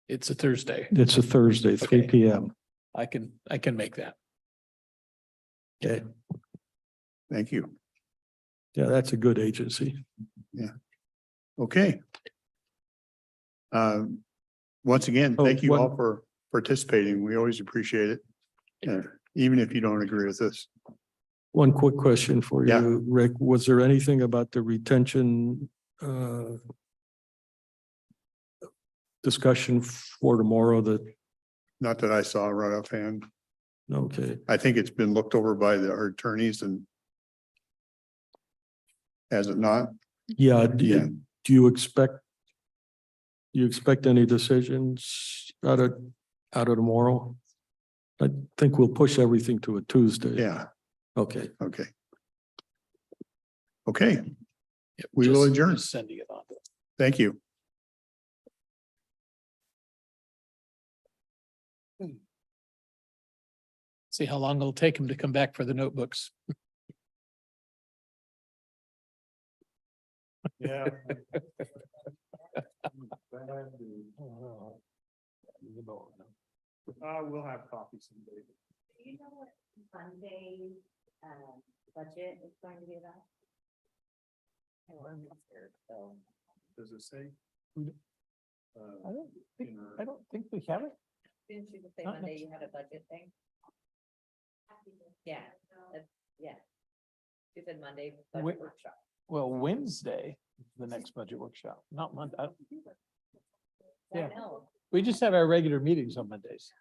It's a Thursday. It's a Thursday, 3 Okay. PM. I can make that. Okay. Thank you. Yeah, that's a good agency. Okay. Once again, Oh, thank you all one- for participating. We always appreciate it. Even if you don't agree with us. One quick question for Yeah. you, Rick. Was there anything about the retention discussion for tomorrow that, Not that I saw right offhand. okay, I think it's been looked over by our attorneys and has it not? yeah, Yeah. do you expect any decisions out of tomorrow? I think we'll push everything to a Tuesday. Yeah, Okay. okay. Okay, Yep, We will just adjourn. Sending it on. thank you. See how long it'll take him to come back for the notebooks. Yeah. We'll have coffee someday. Do you know what Monday, budget is going to be about? Does it say? I don't think we have it. Didn't you just say Not Monday next- you had a budget thing? Yeah, yeah. You said Monday Wait. budget workshop. Well, Wednesday, the next budget workshop, not Monday. Yeah. I know. We just have our regular meetings on Mondays.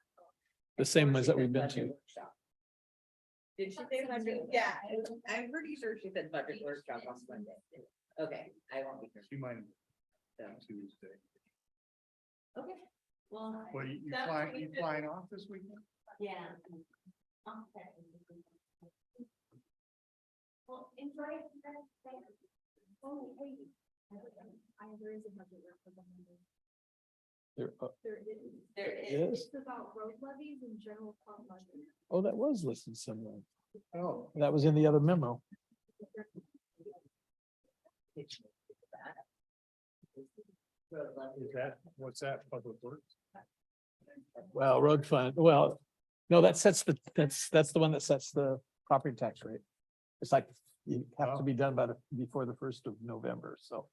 The same Or ones she that we've said been budget to. workshop. Did she say budget? Yeah, I'm pretty sure she said budget workshop on Monday. Okay, I won't be here. She might. So, Tuesday. okay, well. Well, you that's flying, what we you did. flying off this weekend? Yeah. Okay. Well, enjoy it. Oh, hey. There is a budget representative. There is. Is? It's about road levies and general fund budget. Oh, that was listed somewhere. Oh. That was in the other memo. Is that, what's that, Public Works? Well, road fund, well, no, that sets that's the one that sets the property tax rate. It's like you have to be done before the 1st of November, so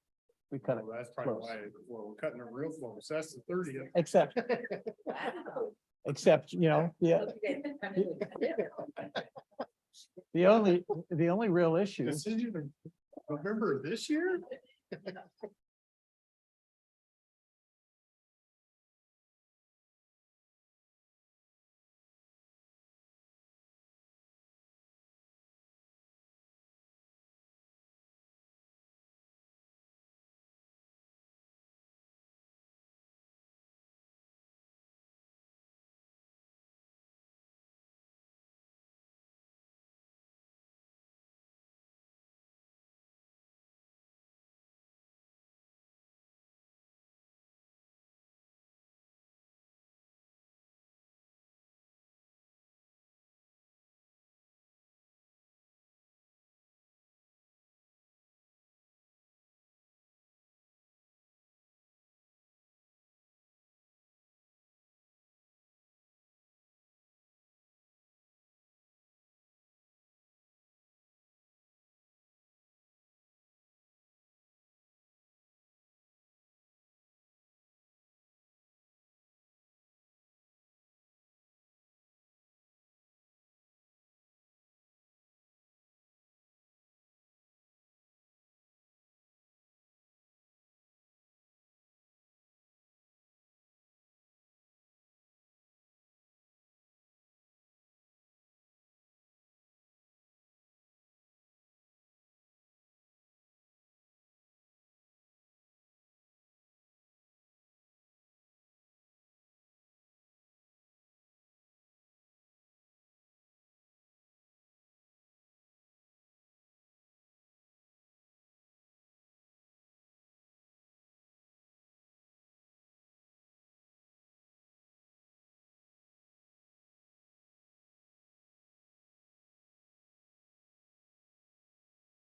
we cut it. Well, that's probably close. why, well, we're cutting it real close. That's the 30th. Except, yeah, the only real issue. This is even November of this year?